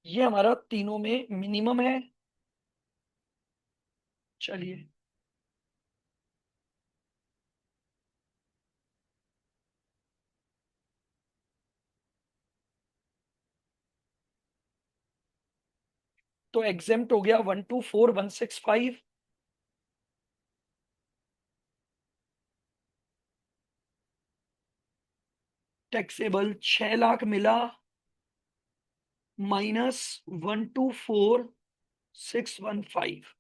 ये हमारा तीनों में मिनिमम है। चलिए, तो एग्जेम्प्ट हो गया 124,165। टैक्सेबल 6 लाख मिला, -124,615।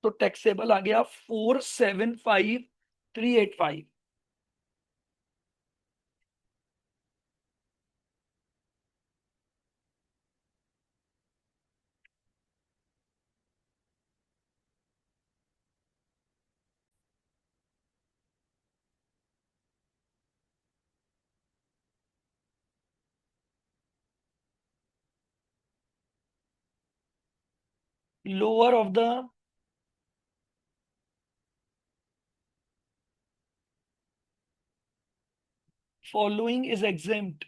तो टैक्सेबल आ गया 475,385। Lower of the following is exempt.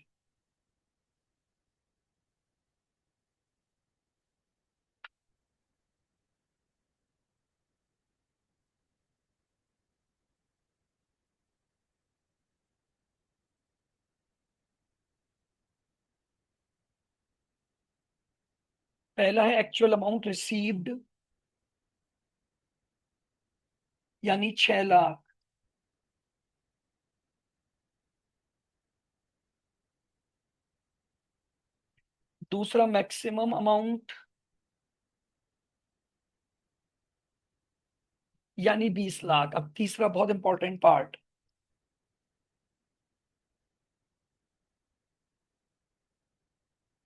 पहला है एक्चुअल अमाउंट रिसीव्ड, यानी 6 लाख। दूसरा मैक्सिमम अमाउंट, यानी 20 लाख। अब तीसरा बहुत important part,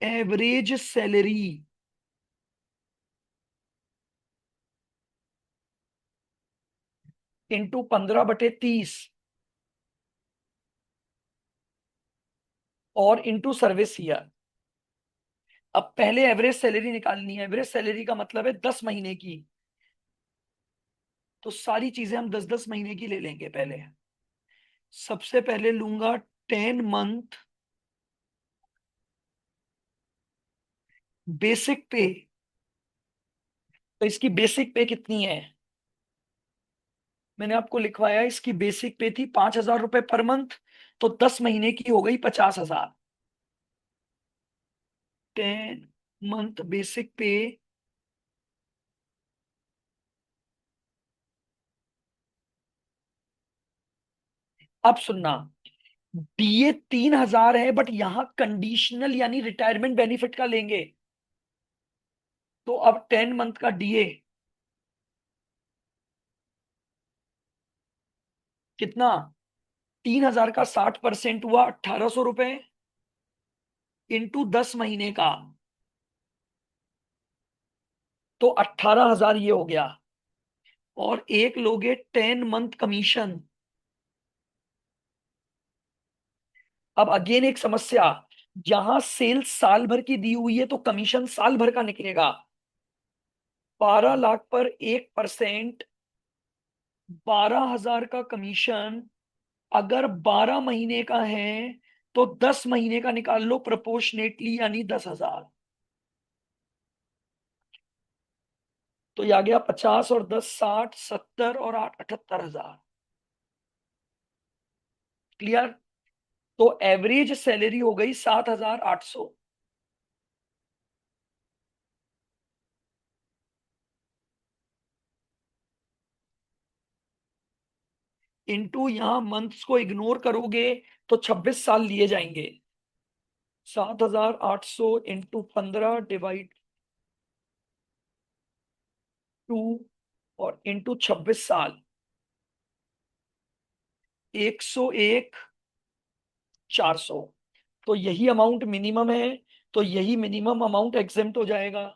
average salary into 15/30 और इंटू सर्विस ईयर। अब पहले एवरेज सैलरी निकालनी है। एवरेज सैलरी का मतलब है 10 महीने की। तो सारी चीजें हम 10-10 महीने की ले लेंगे पहले। सबसे पहले लूंगा 10 मंथ बेसिक पे। तो इसकी बेसिक पे कितनी है? मैंने आपको लिखवाया, इसकी बेसिक पे थी 5,000 रुपए पर मंथ। तो 10 महीने की हो गई 50,000। 10 मंथ बेसिक पे। अब सुनना, डीए 3,000 है, बट यहां कंडीशनल यानी रिटायरमेंट बेनिफिट का लेंगे। तो अब 10 मंथ का डीए कितना? 3,000 का 60% हुआ 1,800 रुपए, इंटू 10 महीने का तो 18,000 ये हो गया। और एक लोगे 10 मंथ कमीशन। अब अगेन एक समस्या, यहां सेल्स साल भर की दी हुई है तो कमीशन साल भर का निकलेगा। 12 लाख पर 1%, 12,000 का कमीशन अगर 12 महीने का है तो 10 महीने का निकाल लो प्रोपोर्शनेटली, यानी 10,000। तो ये आ गया 50 और 10 60, 70 और 8 78,000। क्लियर? तो एवरेज सैलरी हो गई 7,800। इंटू यहां मंथ्स को इग्नोर करोगे तो 26 साल लिए जाएंगे। 7,800 इंटू 15 डिवाइड 2 और इंटू 26 साल, 101,400। तो यही अमाउंट मिनिमम है। तो यही मिनिमम अमाउंट एग्जेम्प्ट हो जाएगा।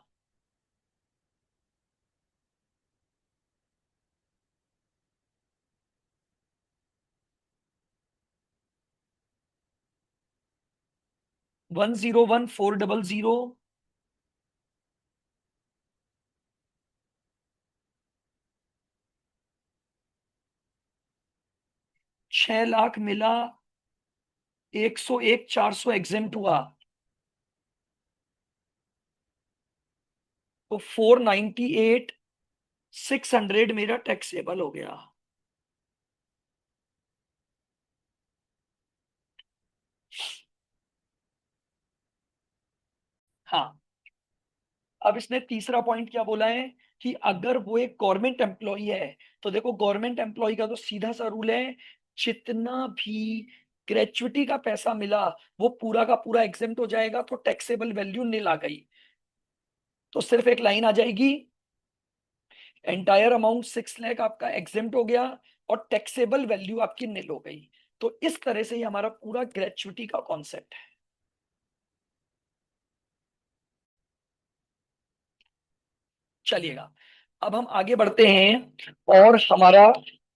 $101,400। 6 लाख मिला, 101,400 एग्जेम्प्ट हुआ। तो 498,600 मेरा टैक्सेबल हो गया। हाँ। अब इसने तीसरा पॉइंट क्या बोला है कि अगर वो एक गवर्नमेंट एम्प्लॉय है, तो देखो गवर्नमेंट एम्प्लॉय का तो सीधा सा रूल है, जितना भी ग्रेचुइटी का पैसा मिला वो पूरा का पूरा एग्जेम्प्ट हो जाएगा। तो टैक्सेबल वैल्यू नील आ गई। तो सिर्फ एक लाइन आ जाएगी, एंटायर अमाउंट 6 लाख आपका एग्जेम्प्ट हो गया और टैक्सेबल वैल्यू आपकी नील हो गई। तो इस तरह से ही हमारा पूरा ग्रेचुइटी का कॉन्सेप्ट है। चलिएगा, अब हम आगे बढ़ते हैं। और हमारा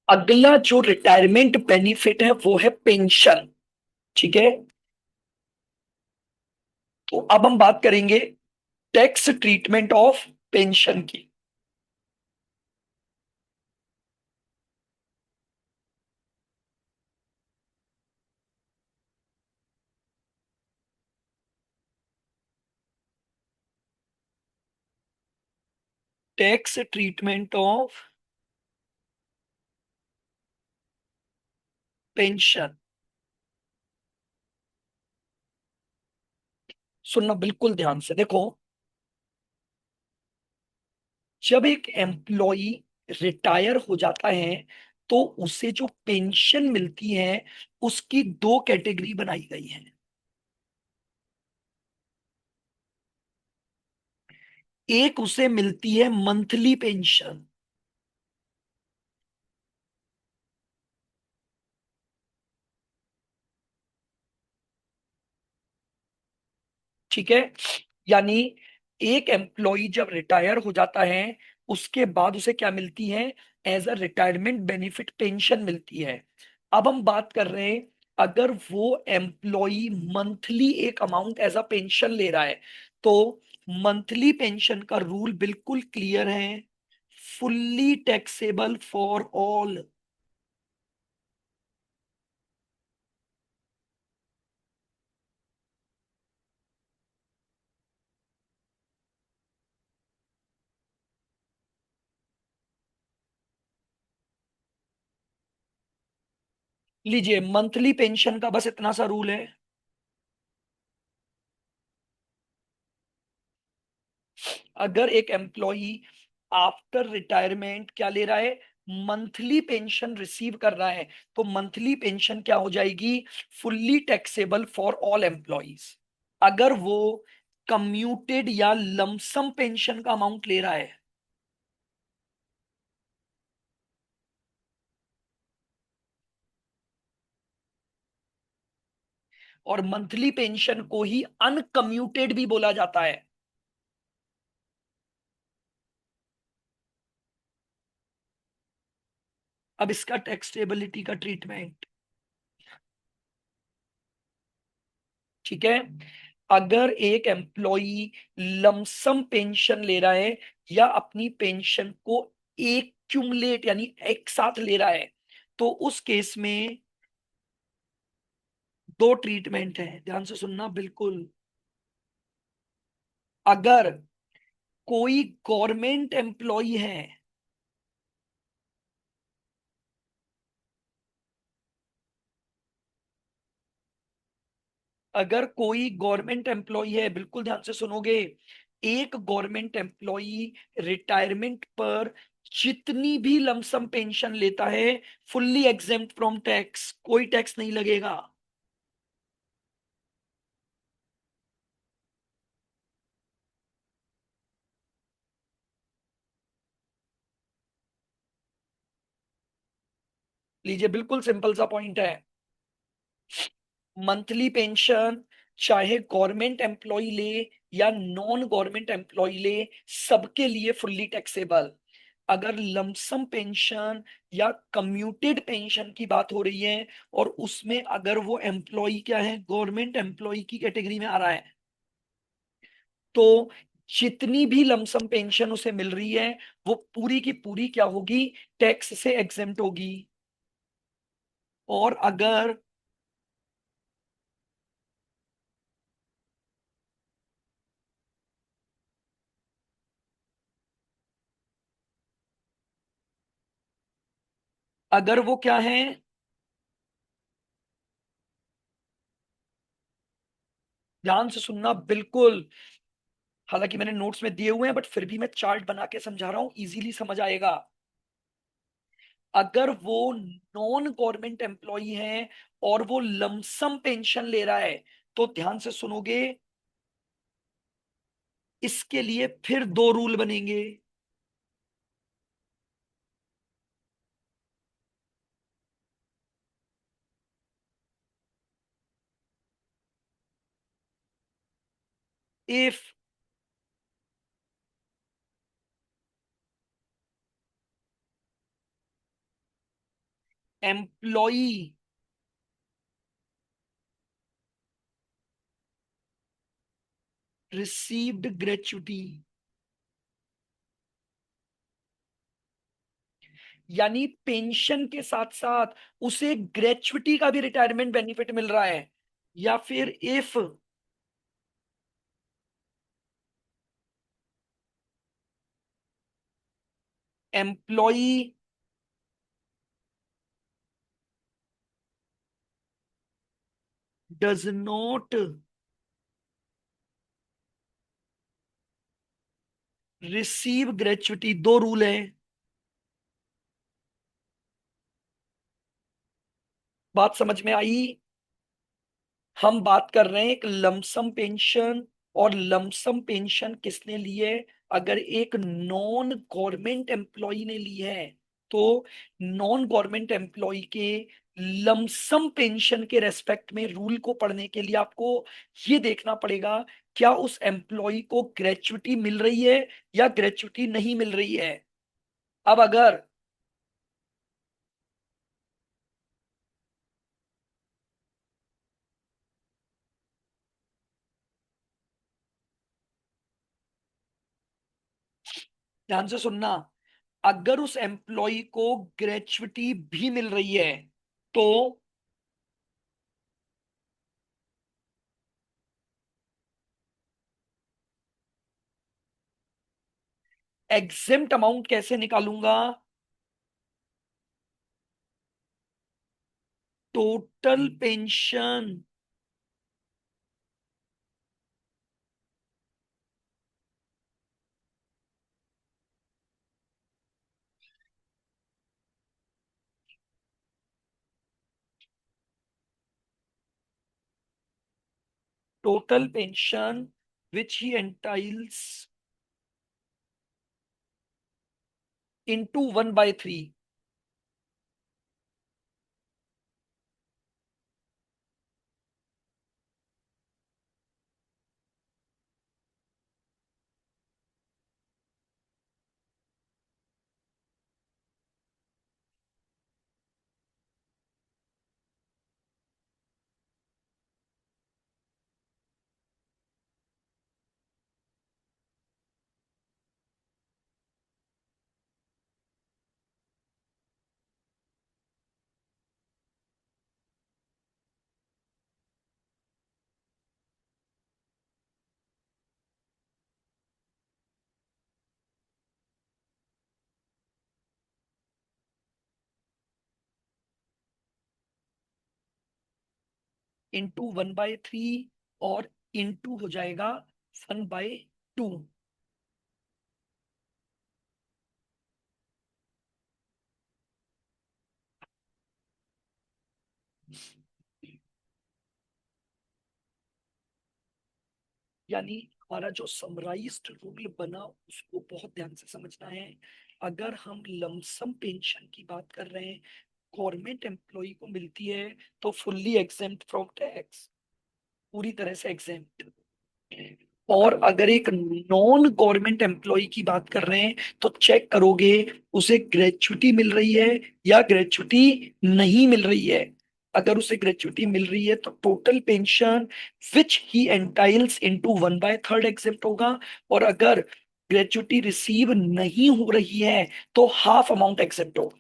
अगला जो रिटायरमेंट बेनिफिट है वो है पेंशन। ठीक है। तो अब हम बात करेंगे टैक्स ट्रीटमेंट ऑफ पेंशन की। Tax treatment of pension. सुनना बिल्कुल ध्यान से, देखो, जब एक एम्प्लॉय रिटायर हो जाता है तो उसे जो पेंशन मिलती है उसकी दो कैटेगरी बनाई गई है। एक उसे मिलती है मंथली पेंशन, ठीक है। यानी एक एम्प्लॉय जब रिटायर हो जाता है उसके बाद उसे क्या मिलती है? As a retirement benefit pension मिलती है। अब हम बात कर रहे हैं, अगर वो एम्प्लॉय मंथली एक अमाउंट एज अ पेंशन ले रहा है तो मंथली पेंशन का रूल बिल्कुल क्लियर है, फुल्ली टैक्सेबल फॉर ऑल। लीजिए, मंथली पेंशन का बस इतना सा रूल है। अगर एक एम्प्लॉई आफ्टर रिटायरमेंट क्या ले रहा है, मंथली पेंशन रिसीव कर रहा है, तो मंथली पेंशन क्या हो जाएगी? Fully taxable for all employees. अगर वो कम्यूटेड या लमसम पेंशन का अमाउंट ले रहा है, और मंथली पेंशन को ही अनकम्यूटेड भी बोला जाता है। अब इसका टैक्सेबिलिटी का ट्रीटमेंट, ठीक है। अगर एक एम्प्लॉई लमसम पेंशन ले रहा है या अपनी पेंशन को एक क्यूमुलेट यानी एक साथ ले रहा है, तो उस केस में दो ट्रीटमेंट है, ध्यान से सुनना बिल्कुल। अगर कोई गवर्नमेंट एम्प्लॉय है, अगर कोई गवर्नमेंट एम्प्लॉय है, बिल्कुल ध्यान से सुनोगे, एक गवर्नमेंट एम्प्लॉय रिटायरमेंट पर जितनी भी लमसम पेंशन लेता है, फुल्ली एग्जेम्प्ट फ्रॉम टैक्स, कोई टैक्स नहीं लगेगा। लीजिए, बिल्कुल सिंपल सा पॉइंट है। मंथली पेंशन चाहे गवर्नमेंट एम्प्लॉय ले या नॉन गवर्नमेंट एम्प्लॉय ले, सबके लिए फुल्ली टैक्सेबल। अगर लमसम पेंशन या कम्यूटेड पेंशन की बात हो रही है और उसमें अगर वो एम्प्लॉय क्या है, गवर्नमेंट एम्प्लॉय की कैटेगरी में आ रहा है, तो जितनी भी लमसम पेंशन उसे मिल रही है वो पूरी की पूरी क्या होगी? टैक्स से एग्जेम्प्ट होगी। और अगर अगर वो क्या है, ध्यान से सुनना बिल्कुल, हालांकि मैंने नोट्स में दिए हुए हैं बट फिर भी मैं चार्ट बना के समझा रहा हूं, इजीली समझ आएगा। अगर वो नॉन गवर्नमेंट एम्प्लॉय है और वो लमसम पेंशन ले रहा है, तो ध्यान से सुनोगे, इसके लिए फिर दो रूल बनेंगे। इफ एम्प्लॉय रिसीव्ड ग्रेचुटी, यानी पेंशन के साथ साथ उसे ग्रेचुटी का भी रिटायरमेंट बेनिफिट मिल रहा है, या फिर if employee does not receive gratuity, दो रूल है। बात समझ में आई? हम बात कर रहे हैं एक लमसम पेंशन, और लमसम पेंशन किसने ली है? अगर एक नॉन गवर्नमेंट एम्प्लॉय ने ली है, तो नॉन गवर्नमेंट एम्प्लॉय के लमसम पेंशन के रेस्पेक्ट में रूल को पढ़ने के लिए आपको ये देखना पड़ेगा, क्या उस एम्प्लॉय को ग्रेचुटी मिल रही है या ग्रेचुटी नहीं मिल रही है। अब अगर ध्यान से सुनना, अगर उस एम्प्लॉय को ग्रेचुटी भी मिल रही है, तो एग्जिम्ट अमाउंट कैसे निकालूंगा? टोटल पेंशन टोटल पेंशन विच ही एंटाइल्स इनटू 1/3। इंटू 1/3, और इंटू हो जाएगा 1/2। यानी हमारा जो समराइज्ड रूल बना उसको बहुत ध्यान से समझना है। अगर हम लमसम पेंशन की बात कर रहे हैं, गवर्नमेंट एम्प्लॉय को मिलती है, तो फुल्ली एग्जेम्प्ट फ्रॉम टैक्स, पूरी तरह से एग्जेम्प्ट। और अगर एक नॉन गवर्नमेंट एम्प्लॉय की बात कर रहे हैं, तो चेक करोगे उसे ग्रेचुटी मिल रही है या ग्रेचुटी नहीं मिल रही है। अगर उसे ग्रेचुटी मिल रही है, तो टोटल पेंशन विच ही एंटाइल्स इनटू 1/3 एग्जेप्ट होगा। और अगर ग्रेचुटी रिसीव नहीं हो रही है, तो हाफ अमाउंट एक्सेप्ट होगा।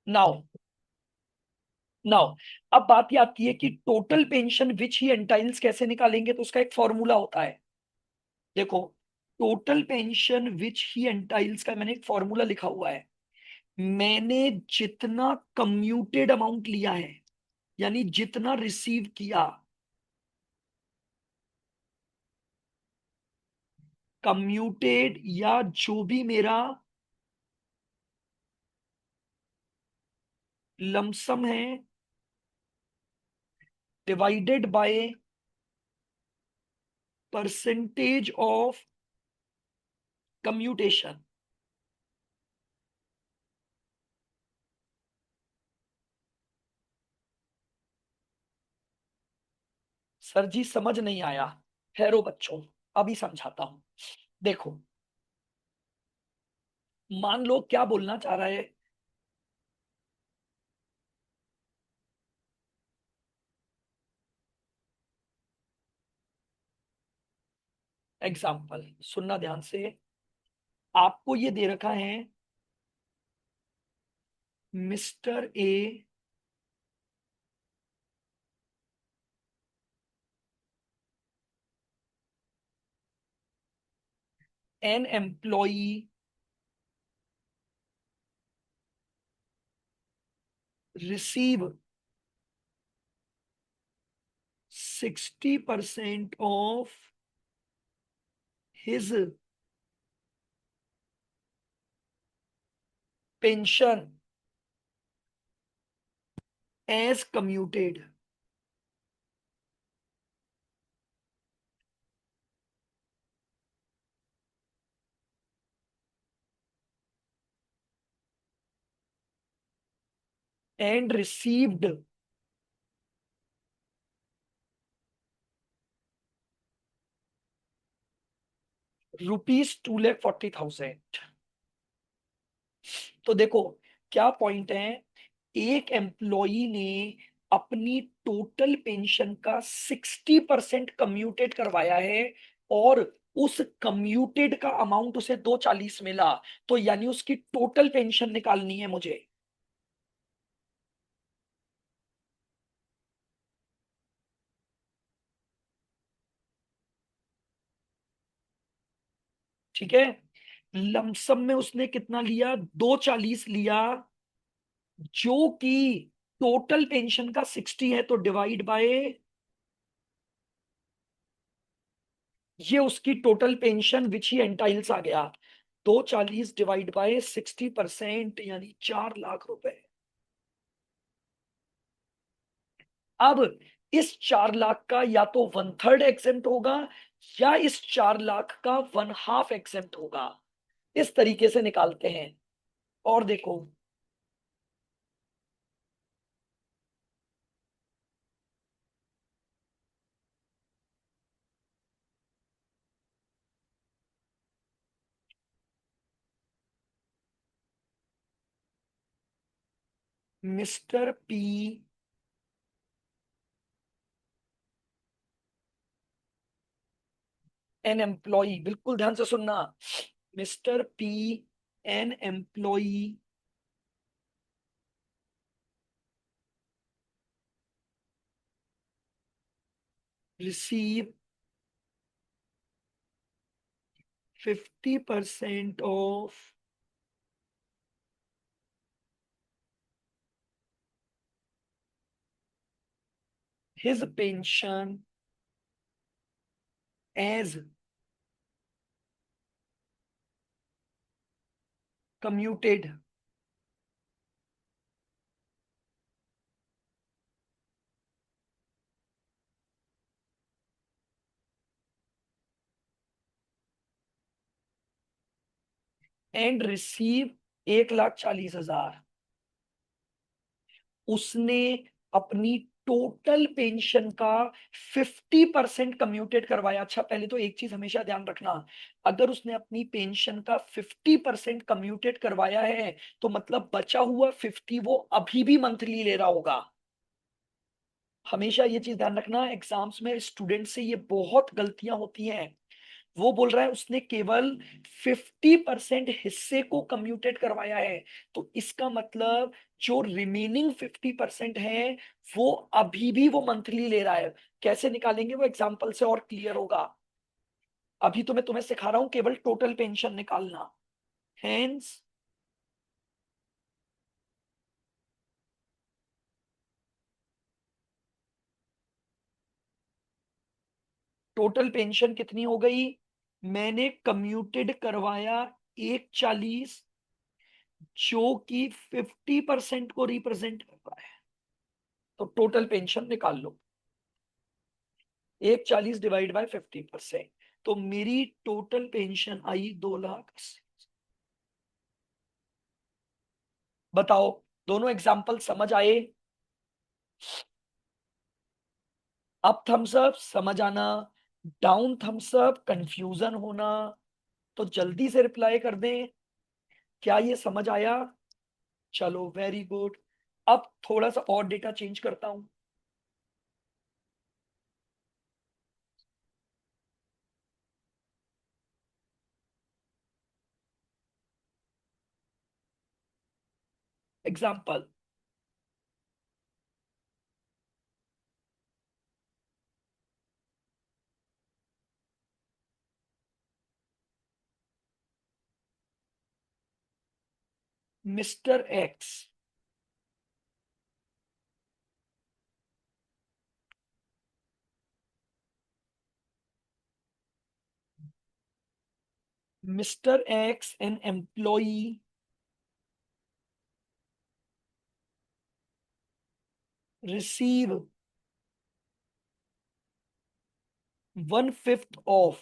नाउ नाउ अब बात ये आती है कि टोटल पेंशन विच ही एंटाइल्स कैसे निकालेंगे, तो उसका एक फॉर्मूला होता है। देखो, टोटल पेंशन विच ही एंटाइल्स का मैंने एक फॉर्मूला लिखा हुआ है। मैंने जितना कम्यूटेड अमाउंट लिया है, यानी जितना रिसीव किया, कम्यूटेड या जो भी मेरा लमसम है, divided by percentage of commutation. Sir ji समझ नहीं आया, ठहरो बच्चों, अभी समझाता हूं। देखो, मान लो क्या बोलना चाह रहा है। एग्जाम्पल सुनना ध्यान से। आपको ये दे रखा है, mister A an employee receive 60% of his pension as commuted and received ₹2,40,000। तो देखो क्या पॉइंट है, एक एम्प्लॉई ने अपनी टोटल पेंशन का 60% कम्यूटेड करवाया है, और उस कम्यूटेड का अमाउंट उसे 240 मिला, तो यानी उसकी टोटल पेंशन निकालनी है मुझे। ठीक है, लमसम में उसने कितना लिया, 240 लिया, जो कि टोटल पेंशन का 60 है, तो डिवाइड बाय, ये उसकी टोटल पेंशन विच ही एंटाइल्स आ गया। 240 डिवाइड बाय 60%, यानी 4 लाख रुपए। अब इस 4 लाख का या तो 1/3 एग्जेम्प्ट होगा, या इस 4 लाख का 1/2 एग्जेम्प्ट होगा। इस तरीके से निकालते हैं। और देखो, मिस्टर पी एन एम्प्लॉई, बिल्कुल ध्यान से सुनना, mister P N employee receive 50% of his pension as commuted and receive 1,40,000। उसने अपनी टोटल पेंशन का 50% कम्यूटेड करवाया। अच्छा, पहले तो एक चीज हमेशा ध्यान रखना, अगर उसने अपनी पेंशन का 50% कम्यूटेड करवाया है, तो मतलब बचा हुआ 50 वो अभी भी मंथली ले रहा होगा। हमेशा ये चीज ध्यान रखना, एग्जाम्स में स्टूडेंट से ये बहुत गलतियां होती हैं। वो बोल रहा है उसने केवल 50% हिस्से को कम्यूटेड करवाया है, तो इसका मतलब जो रिमेनिंग 50% है, वो अभी भी वो मंथली ले रहा है। कैसे निकालेंगे वो एग्जाम्पल से और क्लियर होगा। अभी तो मैं तुम्हें सिखा रहा हूं केवल टोटल पेंशन निकालना। हेंस टोटल पेंशन कितनी हो गई, मैंने कम्यूटेड करवाया 140, जो कि 50% को रिप्रेजेंट कर रहा है, तो टोटल पेंशन निकाल लो। 140 डिवाइड बाय 50%, तो मेरी टोटल पेंशन आई 2,80,000। बताओ, दोनों एग्जाम्पल समझ आए? अप थम्स अप समझ आना, डाउन थम्स अप कंफ्यूजन होना, तो जल्दी से रिप्लाई कर दें। क्या ये समझ आया? चलो वेरी गुड। अब थोड़ा सा और डेटा चेंज करता हूं। Example, mister x Mr. X, an employee, receive 1/5 of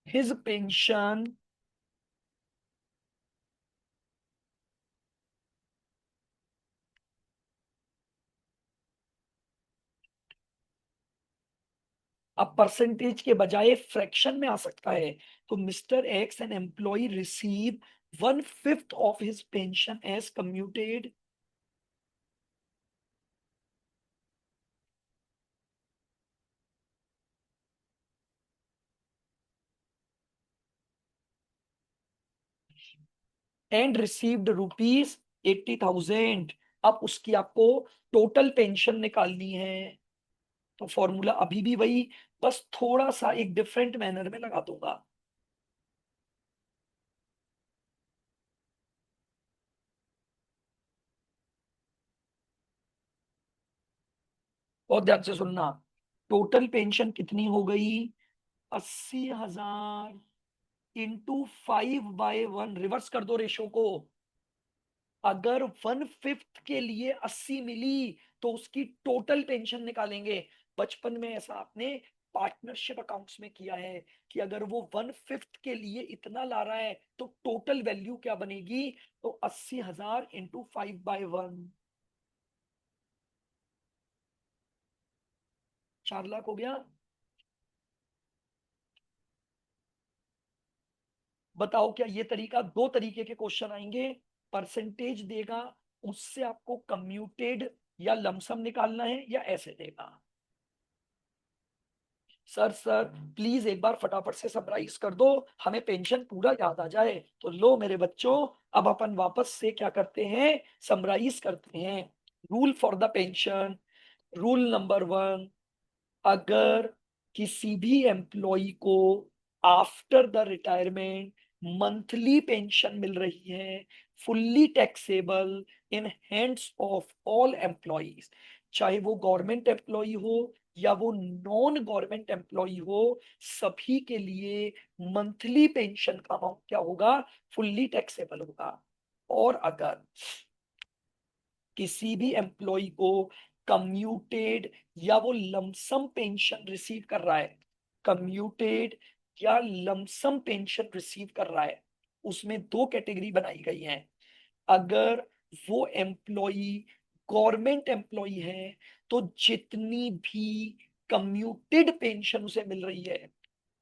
his pension अब परसेंटेज के बजाय फ्रैक्शन में आ सकता है। तो mister X an employee receive 1/5 of his pension as commuted and received ₹80,000। अब उसकी आपको टोटल पेंशन निकालनी है। तो फॉर्मूला अभी भी वही, बस थोड़ा सा एक डिफरेंट मैनर में लगा दूंगा। और ध्यान से सुनना, टोटल पेंशन कितनी हो गई? 80,000 इंटू 5/1, रिवर्स कर दो रेशो को। अगर 1/5 के लिए 80 मिली तो उसकी टोटल पेंशन निकालेंगे। बचपन में ऐसा आपने पार्टनरशिप अकाउंट्स में किया है कि अगर वो 1/5 के लिए इतना ला रहा है तो टोटल वैल्यू क्या बनेगी? तो 80,000 इंटू 5/1, 4 लाख हो गया। बताओ क्या ये तरीका, दो तरीके के क्वेश्चन आएंगे, परसेंटेज देगा, उससे आपको कम्यूटेड या लमसम निकालना है, या ऐसे देगा। सर प्लीज एक बार फटाफट से समराइज कर दो, हमें पेंशन पूरा याद आ जाए। तो लो मेरे बच्चों, अब अपन वापस से क्या करते हैं, समराइज करते हैं। Rule for the pension, rule number 1, अगर किसी भी एम्प्लॉय को after the retirement monthly pension मिल रही है, fully taxable in hands of all employees, चाहे वो गवर्नमेंट एम्प्लॉय हो या वो नॉन गवर्नमेंट एम्प्लॉय हो, सभी के लिए मंथली पेंशन का अमाउंट क्या होगा? फुल्ली टैक्सेबल होगा। और अगर किसी भी एम्प्लॉय को कम्यूटेड या वो लमसम पेंशन रिसीव कर रहा है, कम्यूटेड या लमसम पेंशन रिसीव कर रहा है, उसमें दो कैटेगरी बनाई गई हैं। अगर वो एम्प्लॉय गवर्नमेंट एम्प्लॉय है तो जितनी भी कम्यूटेड पेंशन उसे मिल रही है,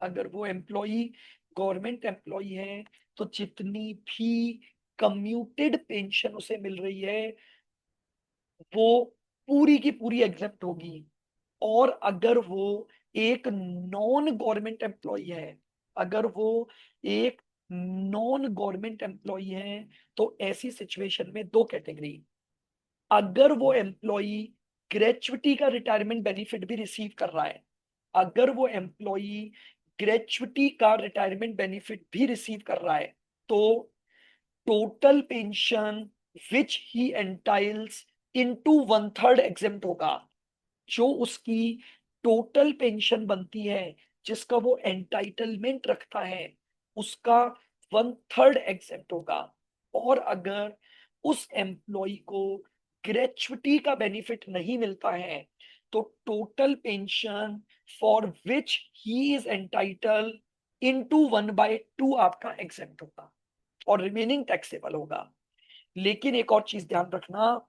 अगर वो एम्प्लॉय गवर्नमेंट एम्प्लॉय है तो जितनी भी कम्यूटेड पेंशन उसे मिल रही है वो पूरी की पूरी एग्जेप्ट होगी। और अगर वो एक नॉन गवर्नमेंट एम्प्लॉय है, अगर वो एक नॉन गवर्नमेंट एम्प्लॉय है, तो ऐसी सिचुएशन में दो कैटेगरी, अगर वो एम्प्लॉय ग्रेचुटी का रिटायरमेंट बेनिफिट भी रिसीव कर रहा है, अगर वो एम्प्लॉय ग्रेचुटी का रिटायरमेंट बेनिफिट भी रिसीव कर रहा है, तो टोटल पेंशन विच ही एंटाइल्स इनटू 1/3 एग्जेम्प्ट होगा। जो उसकी टोटल पेंशन बनती है, जिसका वो एंटाइटलमेंट रखता है, उसका 1/3 एग्जेम्प्ट होगा। और अगर उस एम्प्लॉय को ग्रेचुटी का बेनिफिट नहीं मिलता है तो total pension for which he is entitled into 1/2 आपका एग्जेम्प्ट होगा और रिमेनिंग टैक्सेबल होगा। लेकिन एक और चीज ध्यान रखना,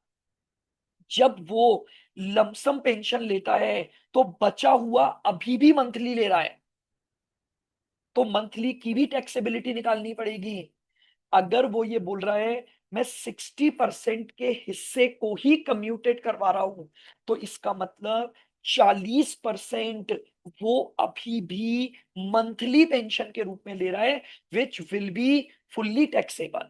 जब वो लमसम पेंशन लेता है तो बचा हुआ अभी भी मंथली ले रहा है, तो मंथली की भी टैक्सेबिलिटी निकालनी पड़ेगी। अगर वो ये बोल रहा है मैं 60% के हिस्से को ही कम्यूटेट करवा रहा हूं, तो इसका मतलब 40% वो अभी भी मंथली पेंशन के रूप में ले रहा है, which will be fully taxable.